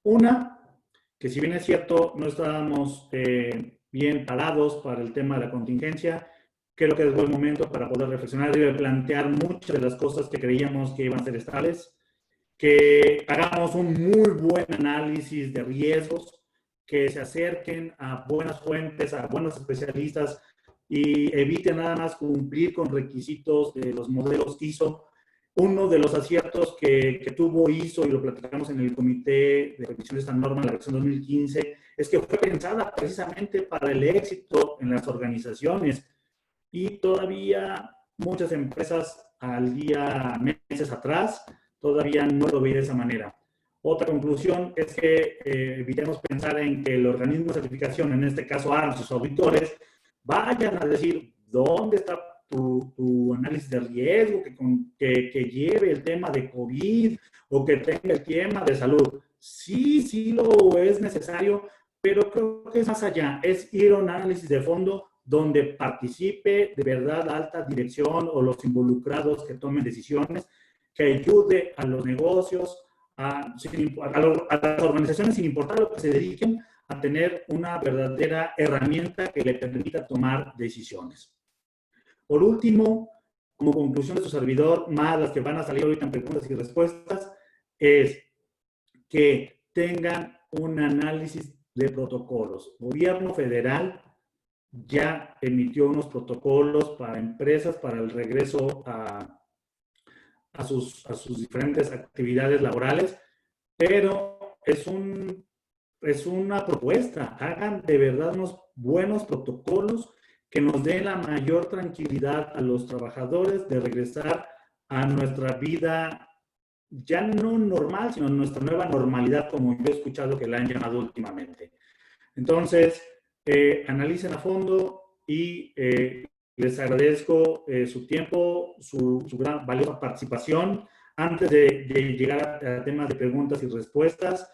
Una, que si bien es cierto, no estábamos bien parados para el tema de la contingencia, creo que es buen momento para poder reflexionar y replantear muchas de las cosas que creíamos que iban a ser estables, que hagamos un muy buen análisis de riesgos, que se acerquen a buenas fuentes, a buenos especialistas y eviten nada más cumplir con requisitos de los modelos ISO. Uno de los aciertos que tuvo ISO, y lo platicamos en el comité de revisión de esta norma, la versión 2015, es que fue pensada precisamente para el éxito en las organizaciones y todavía muchas empresas al día, meses atrás, todavía no lo veía de esa manera. Otra conclusión es que evitemos pensar en que el organismo de certificación, en este caso ARM, sus auditores, vayan a decir dónde está tu análisis de riesgo, que lleve el tema de COVID o que tenga el tema de salud. Sí, sí lo es necesario, pero creo que es más allá, es ir a un análisis de fondo donde participe de verdad la alta dirección o los involucrados que tomen decisiones, que ayude a los negocios, a las organizaciones, sin importar a lo que se dediquen, a tener una verdadera herramienta que le permita tomar decisiones. Por último, como conclusión de su servidor, más las que van a salir ahorita en preguntas y respuestas, es que tengan un análisis de protocolos. Gobierno federal ya emitió unos protocolos para empresas para el regreso a sus diferentes actividades laborales, pero es una propuesta. Hagan de verdad unos buenos protocolos que nos den la mayor tranquilidad a los trabajadores de regresar a nuestra vida ya no normal, sino nuestra nueva normalidad, como yo he escuchado que la han llamado últimamente. Entonces, analicen a fondo y les agradezco su tiempo, su gran valiosa participación. Antes de llegar a temas de preguntas y respuestas,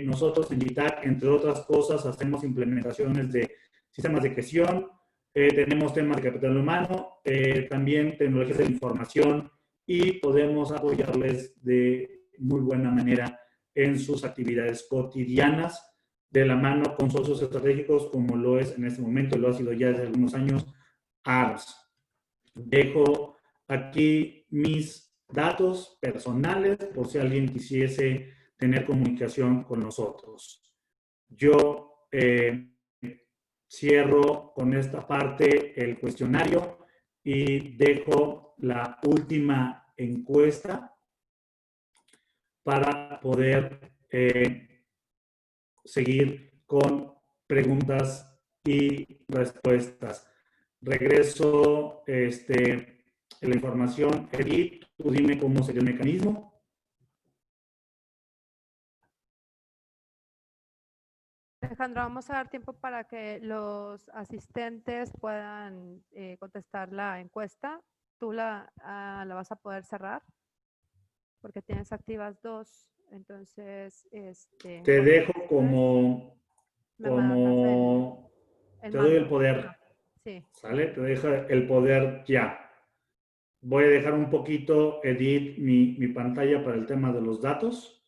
nosotros en GITAC, entre otras cosas, hacemos implementaciones de sistemas de gestión, tenemos temas de capital humano, también tecnologías de la información y podemos apoyarles de muy buena manera en sus actividades cotidianas de la mano con socios estratégicos como lo es en este momento, lo ha sido ya desde algunos años, ARS. Dejo aquí mis datos personales por si alguien quisiese tener comunicación con nosotros. Yo cierro con esta parte el cuestionario y dejo la última encuesta para poder seguir con preguntas y respuestas. Regreso la información. Edith, tú dime cómo sería el mecanismo. Alejandro, vamos a dar tiempo para que los asistentes puedan contestar la encuesta. Tú la vas a poder cerrar porque tienes activas dos. Entonces, te dejo como te doy el poder. Sí. ¿Sale? Te dejo el poder ya. Voy a dejar un poquito, Edith, mi pantalla para el tema de los datos.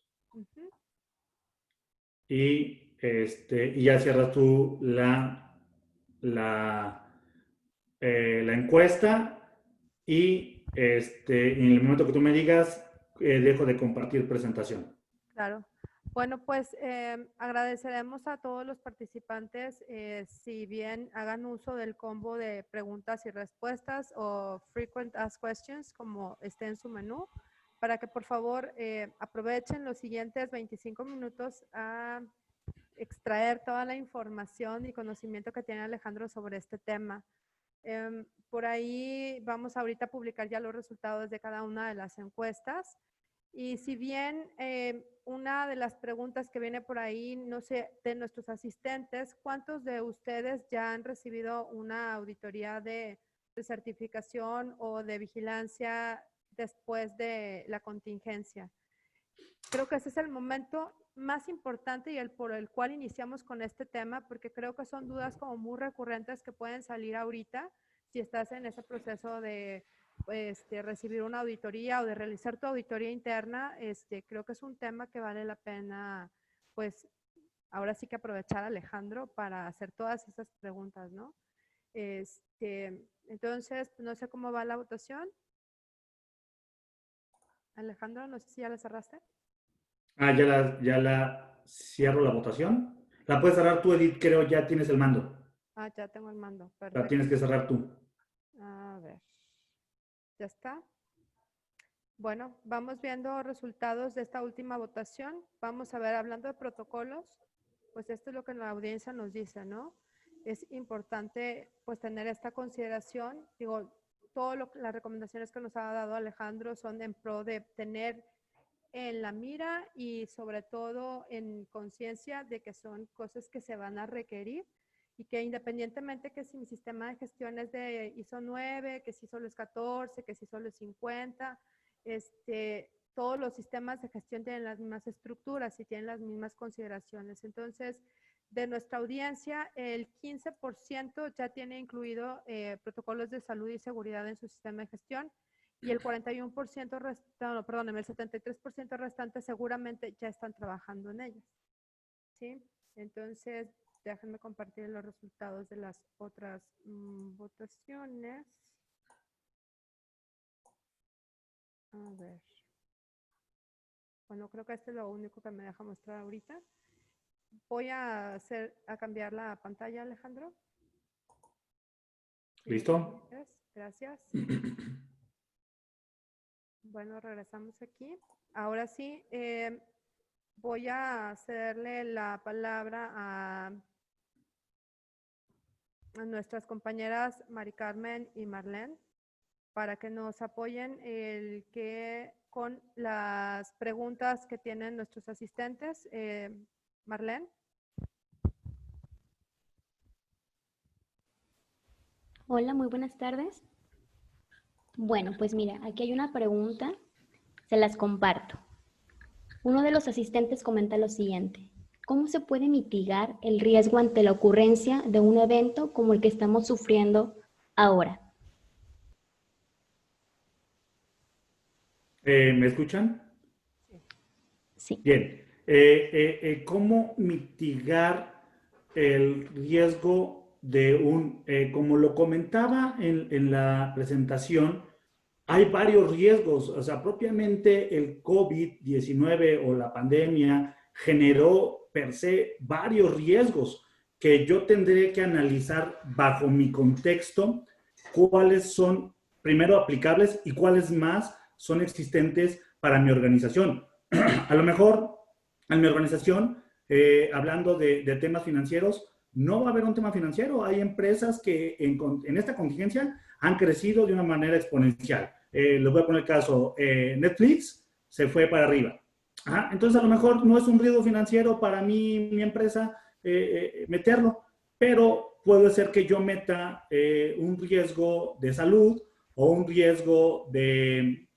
Y ya cierras tú la encuesta y en el momento que tú me digas, dejo de compartir presentación. Claro. Bueno, pues agradeceremos a todos los participantes si bien hagan uso del combo de preguntas y respuestas o frequent asked questions como esté en su menú, para que por favor aprovechen los siguientes 25 minutos a extraer toda la información y conocimiento que tiene Alejandro sobre este tema. Por ahí vamos ahorita a publicar ya los resultados de cada una de las encuestas. Y si bien una de las preguntas que viene por ahí, no sé, de nuestros asistentes, ¿cuántos de ustedes ya han recibido una auditoría de certificación o de vigilancia después de la contingencia? Creo que ese es el momento más importante y por el cual iniciamos con este tema, porque creo que son dudas como muy recurrentes que pueden salir ahorita si estás en ese proceso de recibir una auditoría o de realizar tu auditoría interna. Creo que es un tema que vale la pena, pues, ahora sí que aprovechar a Alejandro para hacer todas esas preguntas, ¿no? Entonces, no sé cómo va la votación. Alejandro, no sé si ya la cerraste. Ya la cierro la votación. La puedes cerrar tú, Edith, creo ya tienes el mando. Ya tengo el mando. Perfecto. La tienes que cerrar tú. A ver. ¿Ya está? Bueno, vamos viendo resultados de esta última votación. Vamos a ver, hablando de protocolos, pues esto es lo que la audiencia nos dice, ¿no? Es importante pues tener esta consideración. Digo, todas las recomendaciones que nos ha dado Alejandro son en pro de tener en la mira y sobre todo en conciencia de que son cosas que se van a requerir y que independientemente que si mi sistema de gestión es de ISO 9, que si solo es 14, que si solo es 50, todos los sistemas de gestión tienen las mismas estructuras y tienen las mismas consideraciones. Entonces, de nuestra audiencia, el 15% ya tiene incluido protocolos de salud y seguridad en su sistema de gestión y el 41% restante, perdóneme, el 73% restante seguramente ya están trabajando en ellas. ¿Sí? Entonces, déjenme compartir los resultados de las otras votaciones. A ver. Bueno, creo que este es lo único que me deja mostrar ahorita. Voy a cambiar la pantalla, Alejandro. ¿Listo? Gracias. Bueno, regresamos aquí. Ahora sí, voy a cederle la palabra a nuestras compañeras Mari Carmen y Marlene para que nos apoyen con las preguntas que tienen nuestros asistentes. Marlene. Hola, muy buenas tardes. Bueno, pues mira, aquí hay una pregunta, se las comparto. Uno de los asistentes comenta lo siguiente: ¿cómo se puede mitigar el riesgo ante la ocurrencia de un evento como el que estamos sufriendo ahora? ¿Me escuchan? Sí. Bien. ¿Cómo mitigar el riesgo de como lo comentaba en la presentación, hay varios riesgos? O sea, propiamente el COVID-19 o la pandemia generó per se varios riesgos que yo tendré que analizar bajo mi contexto, cuáles son primero aplicables y cuáles más son existentes para mi organización. A lo mejor en mi organización, hablando de temas financieros, no va a haber un tema financiero. Hay empresas que en esta contingencia han crecido de una manera exponencial. Les voy a poner el caso, Netflix se fue para arriba. Ajá, entonces a lo mejor no es un riesgo financiero para mí, mi empresa, meterlo, pero puede ser que yo meta un riesgo de salud o un riesgo de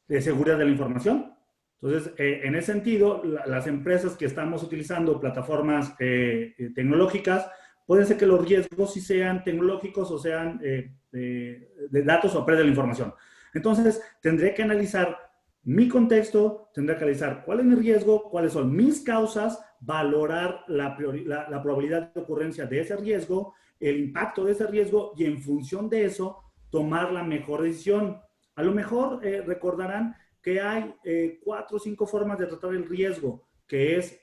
seguridad de la información. Entonces, en ese sentido, las empresas que estamos utilizando plataformas tecnológicas, puede ser que los riesgos sí sean tecnológicos o sean de datos o pérdida de la información. Entonces, tendré que analizar mi contexto, tendré que analizar cuál es mi riesgo, cuáles son mis causas, valorar la probabilidad de ocurrencia de ese riesgo, el impacto de ese riesgo y en función de eso, tomar la mejor decisión. A lo mejor recordarán que hay 4 o 5 formas de tratar el riesgo, que es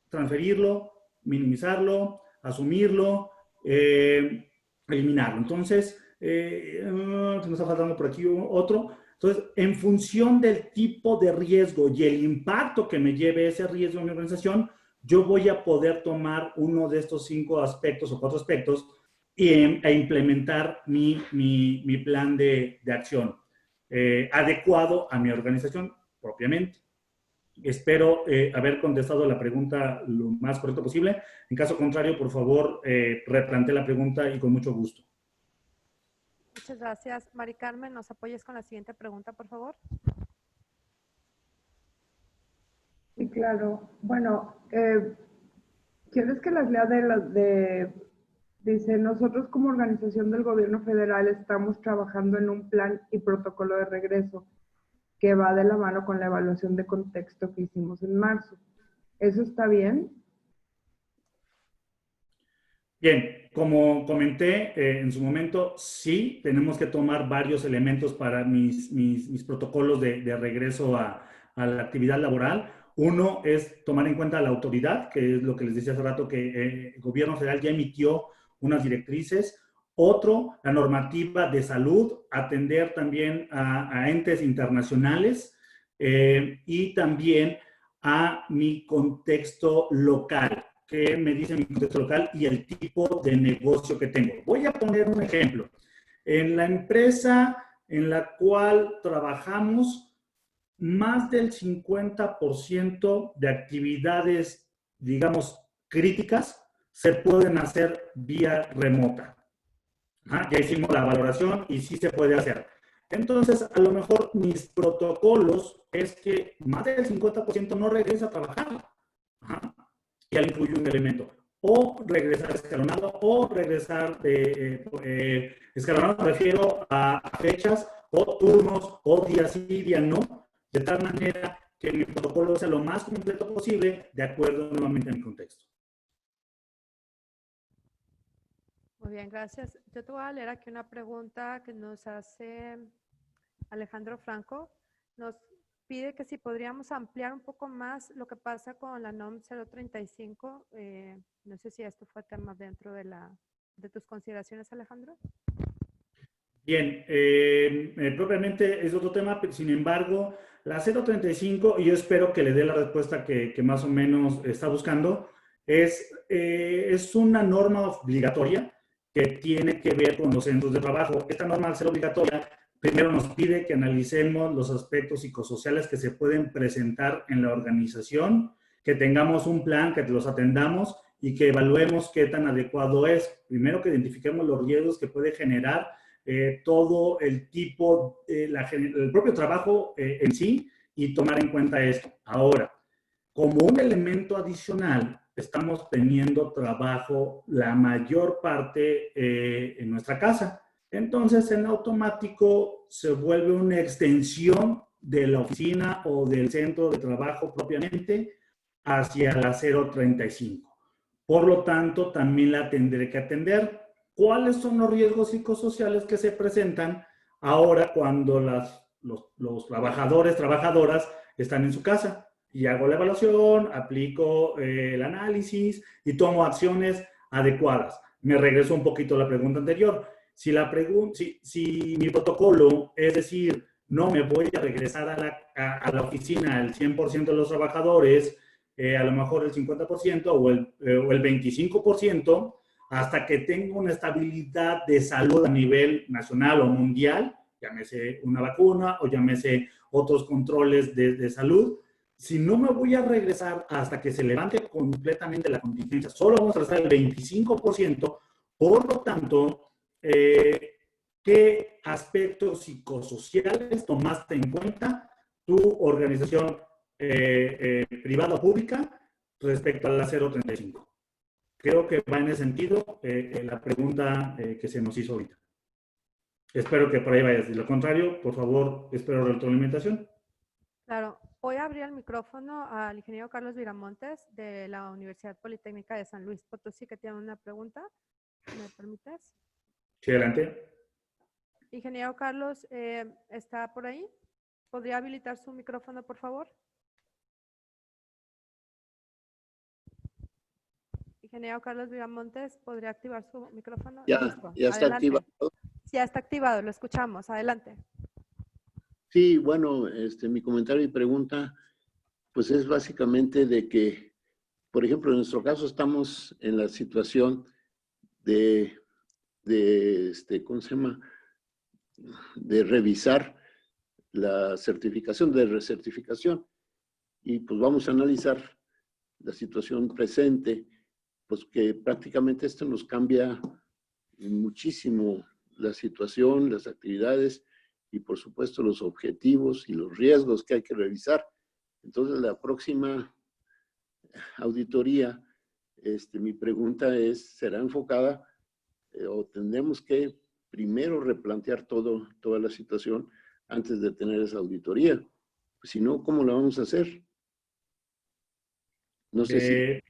transferirlo, minimizarlo, asumirlo, eliminarlo. Entonces, se me está faltando por aquí otro. Entonces, en función del tipo de riesgo y el impacto que me lleve ese riesgo en mi organización, yo voy a poder tomar uno de estos 5 aspectos o 4 aspectos e implementar mi plan de acción adecuado a mi organización propiamente. Espero haber contestado la pregunta lo más correcto posible. En caso contrario, por favor, replantee la pregunta y con mucho gusto. Muchas gracias. Mari Carmen, ¿nos apoyas con la siguiente pregunta, por favor? Sí, claro. Bueno, ¿quieres que las lea dice, nosotros como organización del gobierno federal estamos trabajando en un plan y protocolo de regreso que va de la mano con la evaluación de contexto que hicimos en marzo? ¿Eso está bien? Bien, como comenté en su momento, sí, tenemos que tomar varios elementos para mis protocolos de regreso a la actividad laboral. Uno es tomar en cuenta la autoridad, que es lo que les decía hace rato, que el gobierno federal ya emitió unas directrices. Otro, la normativa de salud, atender también a entes internacionales y también a mi contexto local, que me dice mi contexto local y el tipo de negocio que tengo. Voy a poner un ejemplo. En la empresa en la cual trabajamos, más del 50% de actividades, digamos, críticas se pueden hacer vía remota. Ya hicimos la valoración y sí se puede hacer. Entonces, a lo mejor mis protocolos es que más del 50% no regresa a trabajar. Y al incluye un elemento. O regresar escalonado, o regresar escalonado, me refiero a fechas, o turnos, o día sí, día no, de tal manera que mi protocolo sea lo más completo posible, de acuerdo nuevamente a mi contexto. Muy bien, gracias. Yo te voy a leer aquí una pregunta que nos hace Alejandro Franco. Nos pide que si podríamos ampliar un poco más lo que pasa con la NOM 035. No sé si esto fue tema dentro de tus consideraciones, Alejandro. Bien, propiamente es otro tema, pero sin embargo, la 035, y yo espero que le dé la respuesta que más o menos está buscando, es una norma obligatoria que tiene que ver con los centros de trabajo. Esta norma, al ser obligatoria, primero nos pide que analicemos los aspectos psicosociales que se pueden presentar en la organización, que tengamos un plan, que los atendamos y que evaluemos qué tan adecuado es. Primero que identifiquemos los riesgos que puede generar todo el tipo, el propio trabajo en sí, y tomar en cuenta esto. Ahora, como un elemento adicional, estamos teniendo trabajo la mayor parte en nuestra casa. Entonces, en automático se vuelve una extensión de la oficina o del centro de trabajo propiamente hacia la 035. Por lo tanto, también la tendré que atender. ¿Cuáles son los riesgos psicosociales que se presentan ahora cuando los trabajadores, trabajadoras están en su casa? Y hago la evaluación, aplico el análisis y tomo acciones adecuadas. Me regreso un poquito a la pregunta anterior. Si mi protocolo es decir, no me voy a regresar a la oficina el 100% de los trabajadores, a lo mejor el 50% o el 25%, hasta que tenga una estabilidad de salud a nivel nacional o mundial, llámese una vacuna o llámese otros controles de salud. Si no me voy a regresar hasta que se levante completamente la contingencia, solo vamos a regresar el 25%, por lo tanto, ¿qué aspectos psicosociales tomaste en cuenta tu organización privada o pública respecto a la 035? Creo que va en ese sentido la pregunta que se nos hizo ahorita. Espero que por ahí vayas. De lo contrario, por favor, espero retroalimentación. Claro, voy a abrir el micrófono al ingeniero Carlos Viramontes de la Universidad Politécnica de San Luis Potosí, que tiene una pregunta. ¿Me permites? Sí, adelante. Ingeniero Carlos, ¿está por ahí? ¿Podría habilitar su micrófono, por favor? Ingeniero Carlos Viramontes, ¿podría activar su micrófono? Ya está activado. Ya está activado, lo escuchamos. Adelante. Sí, bueno, mi comentario y pregunta, pues es básicamente de que, por ejemplo, en nuestro caso estamos en la situación ¿cómo se llama? De revisar la certificación, de recertificación. Y pues vamos a analizar la situación presente, pues que prácticamente esto nos cambia muchísimo la situación, las actividades y por supuesto los objetivos y los riesgos que hay que revisar. Entonces la próxima auditoría, mi pregunta ¿será enfocada o tendremos que primero replantear toda la situación antes de tener esa auditoría? Pues, si no, ¿cómo la vamos a hacer? No sé si...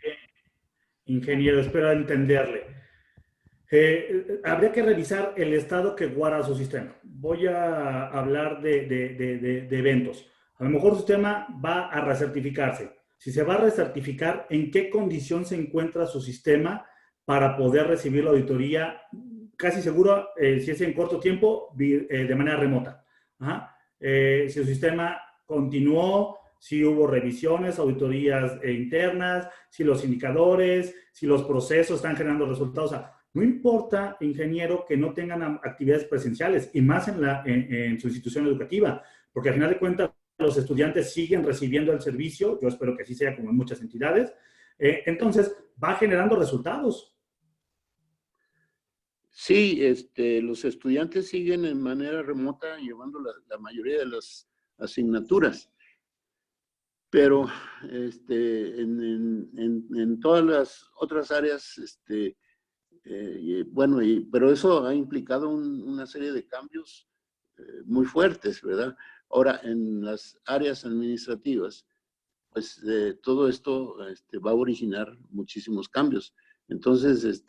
Ingeniero, espero entenderle. Habría que revisar el estado que guarda su sistema. Voy a hablar de eventos. A lo mejor su sistema va a recertificarse. Si se va a recertificar, ¿en qué condición se encuentra su sistema para poder recibir la auditoría? Casi seguro, si es en corto tiempo, de manera remota. Si su sistema continuó, si hubo revisiones, auditorías internas, si los indicadores, si los procesos están generando resultados. O sea, No importa, ingeniero, que no tengan actividades presenciales y más en su institución educativa, porque al final de cuentas los estudiantes siguen recibiendo el servicio, yo espero que así sea como en muchas entidades, entonces va generando resultados. Sí, los estudiantes siguen en manera remota llevando la mayoría de las asignaturas, pero en todas las otras áreas, bueno, pero eso ha implicado una serie de cambios muy fuertes, ¿verdad? Ahora, en las áreas administrativas, pues todo esto va a originar muchísimos cambios. Entonces,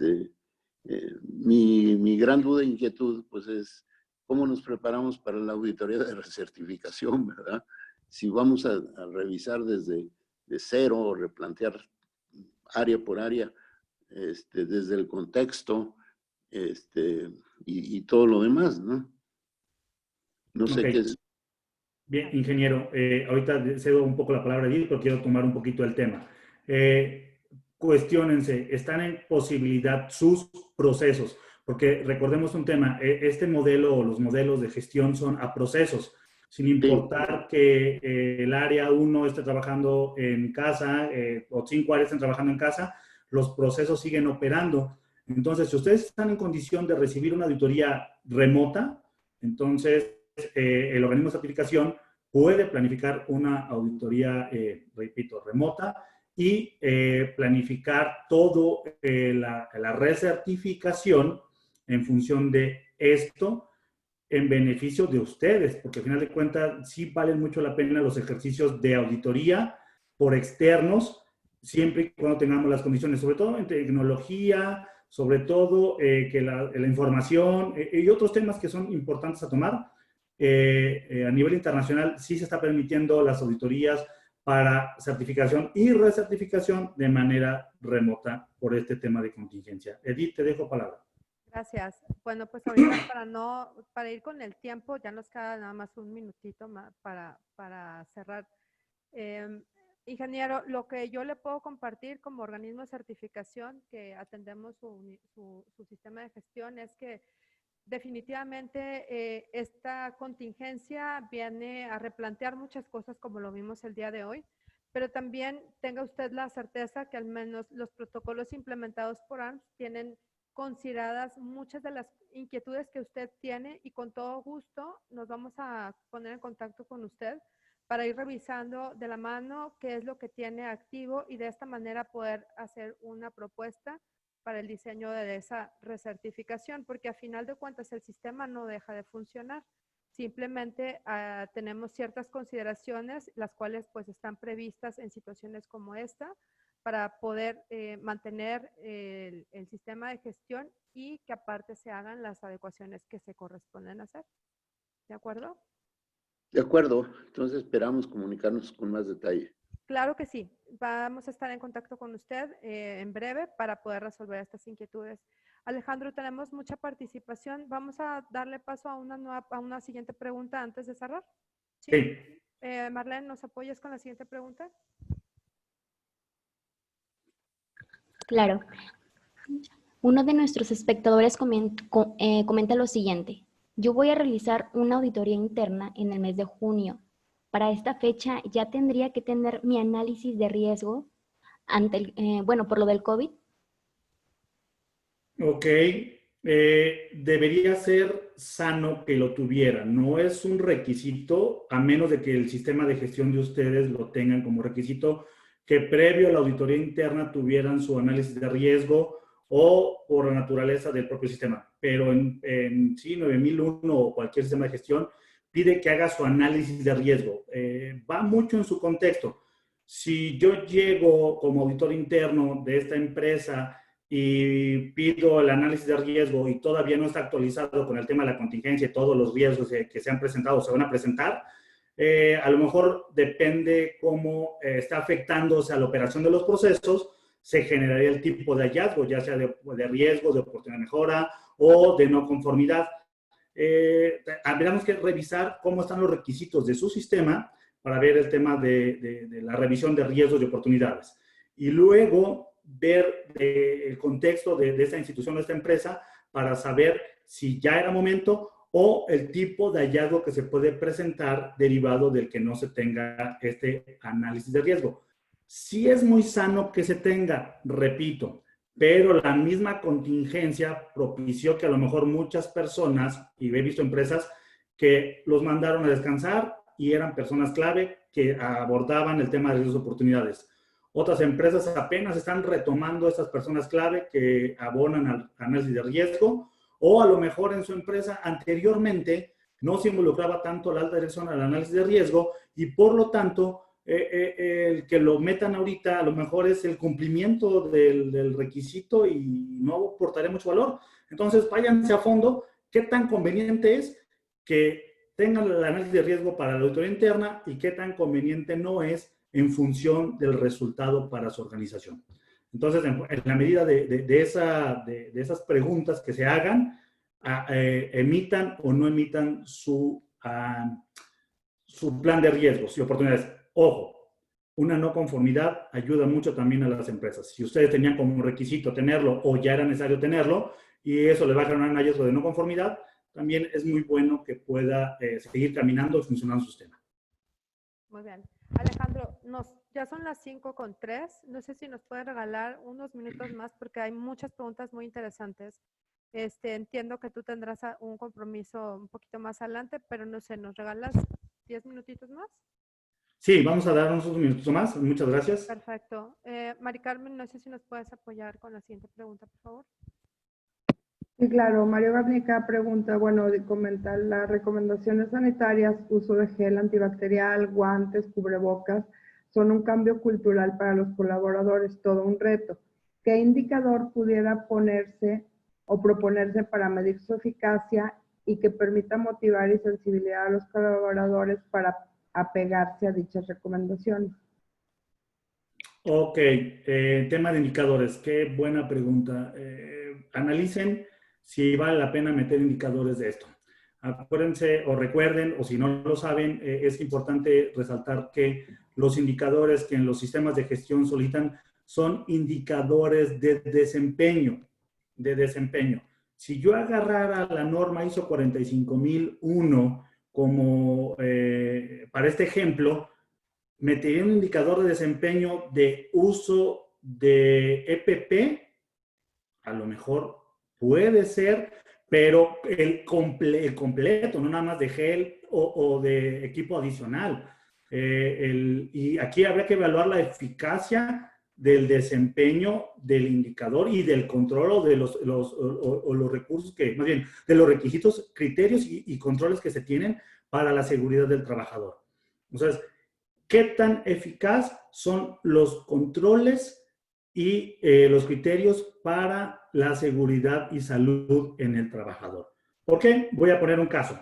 mi gran duda e inquietud, pues es cómo nos preparamos para la auditoría de recertificación, ¿verdad? Si vamos a revisar de cero o replantear área por área, desde el contexto, y todo lo demás, ¿no? No sé Ok. qué es. Bien, ingeniero, ahorita cedo un poco la palabra a Edith, pero quiero tomar un poquito el tema. Cuestiónense, ¿están en posibilidad sus procesos? Porque recordemos un tema, este modelo o los modelos de gestión son a procesos, sin importar que el área 1 esté trabajando en casa o 5 áreas estén trabajando en casa, los procesos siguen operando. Entonces, si ustedes están en condición de recibir una auditoría remota, entonces el organismo de certificación puede planificar una auditoría, repito, remota y planificar todo la recertificación en función de esto en beneficio de ustedes, porque al final de cuentas sí valen mucho la pena los ejercicios de auditoría por externos, siempre y cuando tengamos las condiciones, sobre todo en tecnología, sobre todo que la información y otros temas que son importantes a tomar. A nivel internacional sí se está permitiendo las auditorías para certificación y recertificación de manera remota por este tema de contingencia. Edith, te dejo palabra. Gracias. Bueno, pues ahorita para ir con el tiempo, ya nos queda nada más un minutito más para cerrar. Ingeniero, lo que yo le puedo compartir como organismo de certificación que atendemos su sistema de gestión es que definitivamente esta contingencia viene a replantear muchas cosas como lo vimos el día de hoy, pero también tenga usted la certeza que al menos los protocolos implementados por ARMS tienen consideradas muchas de las inquietudes que usted tiene y con todo gusto nos vamos a poner en contacto con usted para ir revisando de la mano qué es lo que tiene activo y de esta manera poder hacer una propuesta para el diseño de esa recertificación, porque a final de cuentas el sistema no deja de funcionar. Simplemente tenemos ciertas consideraciones, las cuales pues están previstas en situaciones como esta, para poder mantener el sistema de gestión y que aparte se hagan las adecuaciones que se corresponden hacer. ¿De acuerdo? De acuerdo. Entonces esperamos comunicarnos con más detalle. Claro que sí. Vamos a estar en contacto con usted en breve para poder resolver estas inquietudes. Alejandro, tenemos mucha participación. Vamos a darle paso a una siguiente pregunta antes de cerrar. ¿Sí? Marlene, ¿nos apoyas con la siguiente pregunta? Claro. Uno de nuestros espectadores comenta lo siguiente. Yo voy a realizar una auditoría interna en el mes de junio. Para esta fecha ya tendría que tener mi análisis de riesgo ante por lo del COVID. Ok. Debería ser sano que lo tuviera. No es un requisito, a menos de que el sistema de gestión de ustedes lo tengan como requisito, que previo a la auditoría interna tuvieran su análisis de riesgo o por la naturaleza del propio sistema. Pero en sí, 9001 o cualquier sistema de gestión pide que haga su análisis de riesgo. Va mucho en su contexto. Si yo llego como auditor interno de esta empresa y pido el análisis de riesgo y todavía no está actualizado con el tema de la contingencia y todos los riesgos que se han presentado o se van a presentar, a lo mejor depende cómo está afectándose a la operación de los procesos, se generaría el tipo de hallazgo, ya sea de riesgo, de oportunidad de mejora o de no conformidad. Tendríamos que revisar cómo están los requisitos de su sistema para ver el tema de la revisión de riesgos y oportunidades. Y luego ver el contexto de esta institución o esta empresa para saber si ya era momento o el tipo de hallazgo que se puede presentar derivado del que no se tenga este análisis de riesgo. Sí es muy sano que se tenga, repito, pero la misma contingencia propició que a lo mejor muchas personas, y he visto empresas que los mandaron a descansar y eran personas clave que abordaban el tema de riesgos y oportunidades. Otras empresas apenas están retomando a estas personas clave que abonan al análisis de riesgo, o a lo mejor en su empresa anteriormente no se involucraba tanto la alta dirección al análisis de riesgo y por lo tanto el que lo metan ahorita a lo mejor es el cumplimiento del requisito y no aportaré mucho valor. Entonces váyanse a fondo qué tan conveniente es que tengan el análisis de riesgo para la auditoría interna y qué tan conveniente no es en función del resultado para su organización. Entonces, en la medida de esas preguntas que se hagan, emitan o no emitan su plan de riesgos y oportunidades. Ojo, una no conformidad ayuda mucho también a las empresas. Si ustedes tenían como requisito tenerlo o ya era necesario tenerlo y eso le va a generar un hallazgo de no conformidad, también es muy bueno que pueda seguir caminando y funcionando su sistema. Muy bien. Alejandro, ya son las 5:03. No sé si nos puede regalar unos minutos más porque hay muchas preguntas muy interesantes. Entiendo que tú tendrás un compromiso un poquito más adelante, pero no sé, ¿nos regalas 10 minutitos más? Sí, vamos a dar unos minutos más. Muchas gracias. Perfecto. Mari Carmen, no sé si nos puedes apoyar con la siguiente pregunta, por favor. Sí, claro. Mario Garnica pregunta, bueno, comenta las recomendaciones sanitarias, uso de gel antibacterial, guantes, cubrebocas, son un cambio cultural para los colaboradores, todo un reto. ¿Qué indicador pudiera ponerse o proponerse para medir su eficacia y que permita motivar y sensibilizar a los colaboradores para apegarse a dichas recomendaciones? Ok, tema de indicadores, qué buena pregunta. Analicen si vale la pena meter indicadores de esto. Acuérdense o recuerden, o si no lo saben, es importante resaltar que los indicadores que en los sistemas de gestión solicitan son indicadores de desempeño, Si yo agarrara la norma ISO 45001 como para este ejemplo, metería un indicador de desempeño de uso de EPP, a lo mejor puede ser, pero el completo, no nada más de gel o de equipo adicional. Y aquí habría que evaluar la eficacia del desempeño del indicador y del control o de los recursos que, más bien, de los requisitos, criterios y controles que se tienen para la seguridad del trabajador. Entonces, ¿qué tan eficaz son los controles y los criterios para la seguridad y salud en el trabajador? ¿Por qué? Voy a poner un caso.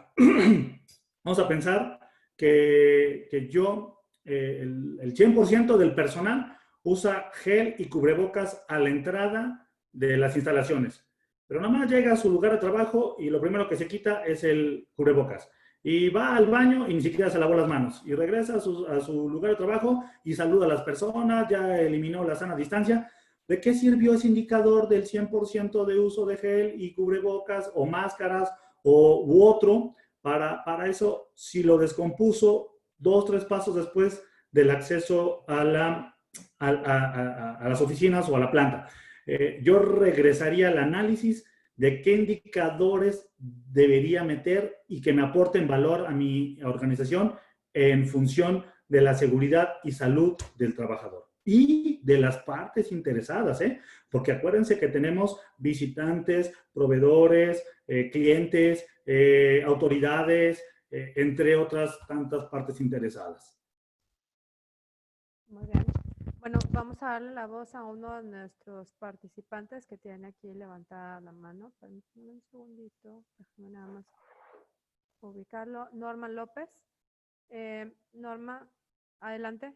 Vamos a pensar que el 100% del personal usa gel y cubrebocas a la entrada de las instalaciones. Pero nada más llega a su lugar de trabajo y lo primero que se quita es el cubrebocas. Y va al baño y ni siquiera se lavó las manos. Y regresa a su lugar de trabajo y saluda a las personas, ya eliminó la sana distancia. ¿De qué sirvió ese indicador del 100% de uso de gel y cubrebocas o máscaras u otro para eso si lo descompuso 2 o 3 pasos después del acceso a las oficinas o a la planta? Yo regresaría al análisis de qué indicadores debería meter y que me aporten valor a mi organización en función de la seguridad y salud del trabajador y de las partes interesadas, porque acuérdense que tenemos visitantes, proveedores, clientes, autoridades, entre otras tantas partes interesadas. Muy bien. Bueno, vamos a darle la voz a uno de nuestros participantes que tiene aquí levantada la mano. Permítanme un segundito, déjame nada más ubicarlo. Norma López. Norma, adelante.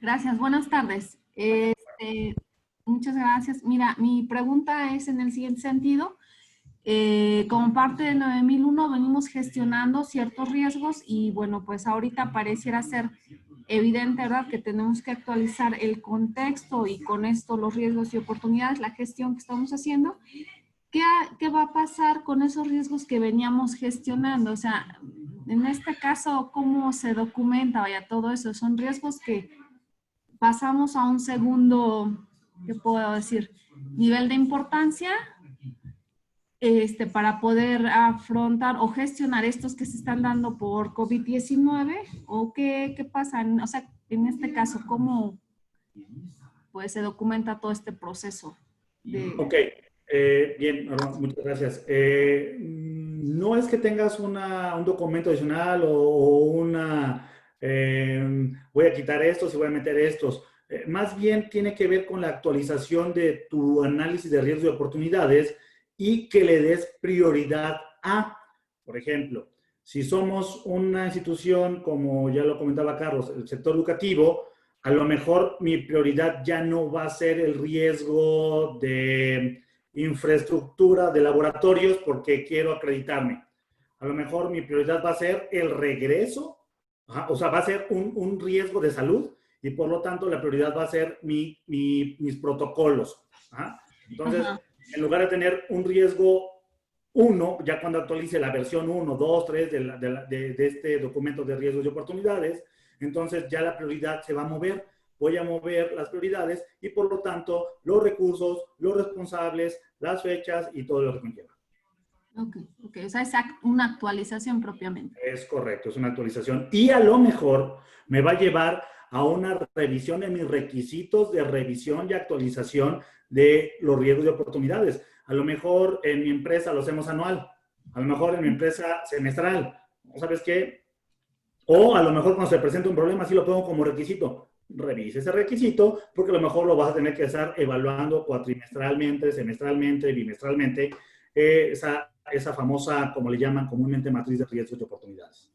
Gracias, buenas tardes. Muchas gracias. Mira, mi pregunta es en el siguiente sentido. Como parte del 9001 venimos gestionando ciertos riesgos y bueno, pues ahorita pareciera ser evidente, ¿verdad?, que tenemos que actualizar el contexto y con esto los riesgos y oportunidades, la gestión que estamos haciendo. ¿Qué va a pasar con esos riesgos que veníamos gestionando? O sea, en este caso, ¿cómo se documenta? Vaya, todo eso. Son riesgos que pasamos a un segundo, ¿qué puedo decir?, nivel de importancia para poder afrontar o gestionar estos que se están dando por COVID-19. ¿O qué pasa? O sea, en este caso, ¿cómo pues se documenta todo este proceso? Ok. Bien, Norma, muchas gracias. No es que tengas un documento adicional o una, voy a quitar estos y voy a meter estos. Más bien tiene que ver con la actualización de tu análisis de riesgos y oportunidades y que le des prioridad a, por ejemplo, si somos una institución, como ya lo comentaba Carlos, el sector educativo, a lo mejor mi prioridad ya no va a ser el riesgo de infraestructura de laboratorios porque quiero acreditarme. A lo mejor mi prioridad va a ser el regreso, o sea, va a ser un riesgo de salud y por lo tanto la prioridad va a ser mis protocolos. Entonces, en lugar de tener un riesgo 1, ya cuando actualice la versión 1, 2, 3 de este documento de riesgos y oportunidades, entonces ya la prioridad se va a mover. Voy a mover las prioridades y por lo tanto los recursos, los responsables, las fechas y todo lo que conlleva. Ok. O sea, es una actualización propiamente. Es correcto, es una actualización. Y a lo mejor me va a llevar a una revisión de mis requisitos de revisión y actualización de los riesgos y oportunidades. A lo mejor en mi empresa lo hacemos anual, a lo mejor en mi empresa semestral. ¿Sabes qué? O a lo mejor cuando se presenta un problema, sí lo pongo como requisito. Revise ese requisito, porque a lo mejor lo vas a tener que estar evaluando cuatrimestralmente, semestralmente, bimestralmente, esa famosa, como le llaman comúnmente, matriz de riesgos y oportunidades.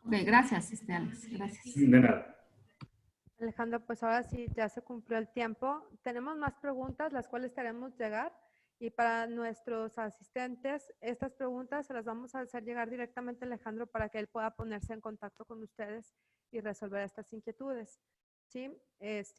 Ok, gracias, Alex. Gracias. De nada. Alejandro, pues ahora sí ya se cumplió el tiempo. Tenemos más preguntas, las cuales haremos llegar. Y para nuestros asistentes, estas preguntas se las vamos a hacer llegar directamente a Alejandro para que él pueda ponerse en contacto con ustedes y resolver estas inquietudes. ¿Sí?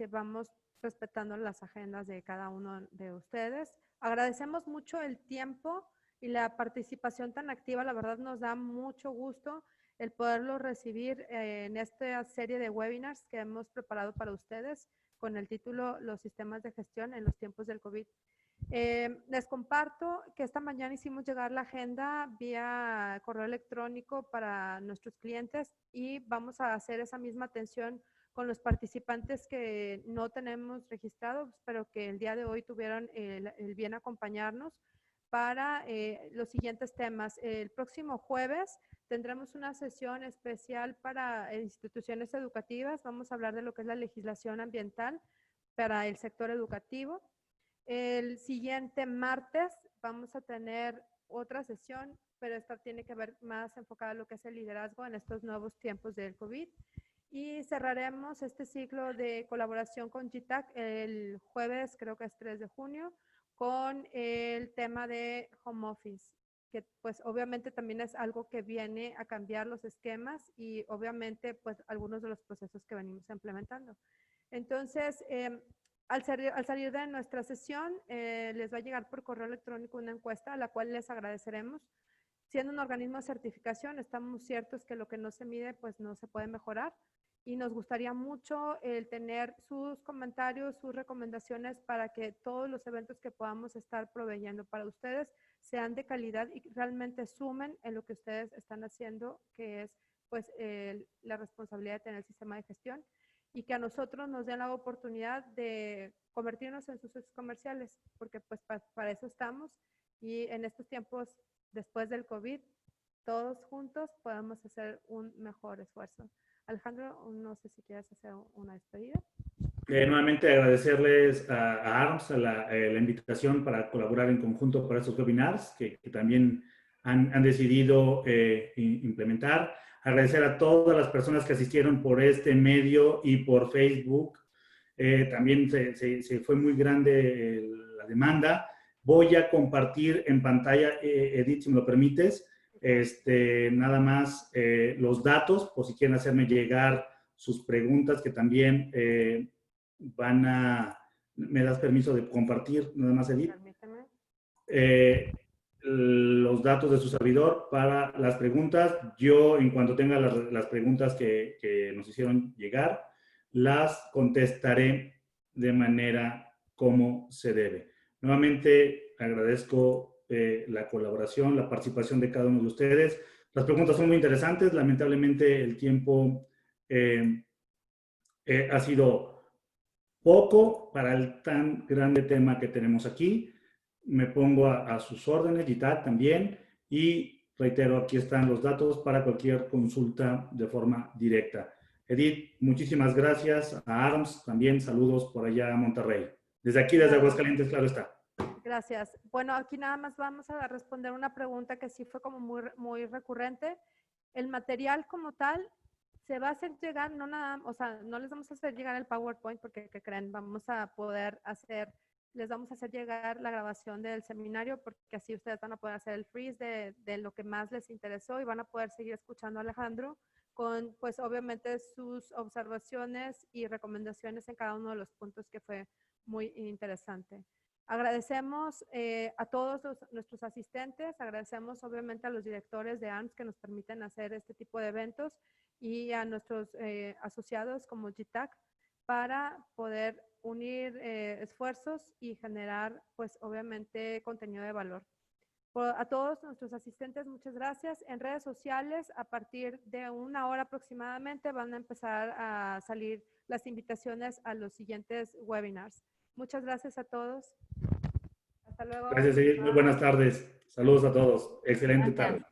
Vamos respetando las agendas de cada uno de ustedes. Agradecemos mucho el tiempo y la participación tan activa. La verdad nos da mucho gusto el poderlo recibir en esta serie de webinars que hemos preparado para ustedes con el título Los sistemas de gestión en los tiempos del COVID. Les comparto que esta mañana hicimos llegar la agenda vía correo electrónico para nuestros clientes y vamos a hacer esa misma atención con los participantes que no tenemos registrados, pero que el día de hoy tuvieron el bien acompañarnos para los siguientes temas. El próximo jueves tendremos una sesión especial para instituciones educativas. Vamos a hablar de lo que es la legislación ambiental para el sector educativo. El siguiente martes vamos a tener otra sesión, pero esta tiene que ver más enfocada a lo que es el liderazgo en estos nuevos tiempos del COVID. Y cerraremos este ciclo de colaboración con GTAC el jueves, creo que es 3 de junio, con el tema de home office, que pues obviamente también es algo que viene a cambiar los esquemas y obviamente pues algunos de los procesos que venimos implementando. Entonces, al salir de nuestra sesión, les va a llegar por correo electrónico una encuesta a la cual les agradeceremos. Siendo un organismo de certificación, estamos ciertos que lo que no se mide pues no se puede mejorar. Y nos gustaría mucho el tener sus comentarios, sus recomendaciones para que todos los eventos que podamos estar proveyendo para ustedes sean de calidad y realmente sumen en lo que ustedes están haciendo, que es pues la responsabilidad de tener el sistema de gestión y que a nosotros nos den la oportunidad de convertirnos en sus socios comerciales, porque pues para eso estamos y en estos tiempos después del COVID, todos juntos podemos hacer un mejor esfuerzo. Alejandro, no sé si quieres hacer una despedida. Nuevamente agradecerles a ARMS la invitación para colaborar en conjunto para estos webinars que también han decidido implementar. Agradecer a todas las personas que asistieron por este medio y por Facebook. También se fue muy grande la demanda. Voy a compartir en pantalla, Edith, si me lo permites, Nada más los datos, por si quieren hacerme llegar sus preguntas, que también ¿me das permiso de compartir? Nada más, Edith. Permíteme. Los datos de su servidor para las preguntas. Yo, en cuanto tenga las preguntas que nos hicieron llegar, las contestaré de manera como se debe. Nuevamente, agradezco la colaboración, la participación de cada uno de ustedes. Las preguntas son muy interesantes. Lamentablemente, el tiempo ha sido poco para el tan grande tema que tenemos aquí. Me pongo a sus órdenes, Yitat también, y reitero, aquí están los datos para cualquier consulta de forma directa. Edith, muchísimas gracias. A ARMS también, saludos por allá a Monterrey. Desde aquí, desde Aguascalientes, claro está. Gracias. Bueno, aquí nada más vamos a responder una pregunta que sí fue como muy recurrente. El material como tal se va a hacer llegar, no les vamos a hacer llegar el PowerPoint porque, ¿qué creen? Les vamos a hacer llegar la grabación del seminario porque así ustedes van a poder hacer el freeze de lo que más les interesó y van a poder seguir escuchando a Alejandro con, pues, obviamente sus observaciones y recomendaciones en cada uno de los puntos que fue muy interesante. Agradecemos a todos nuestros asistentes, agradecemos obviamente a los directores de ARMS que nos permiten hacer este tipo de eventos y a nuestros asociados como GTAC para poder unir esfuerzos y generar, pues, obviamente, contenido de valor. A todos nuestros asistentes, muchas gracias. En redes sociales, a partir de 1 hora aproximadamente, van a empezar a salir las invitaciones a los siguientes webinars. Muchas gracias a todos. Hasta luego. Gracias, Edith. Muy buenas tardes. Saludos a todos. Excelente tarde.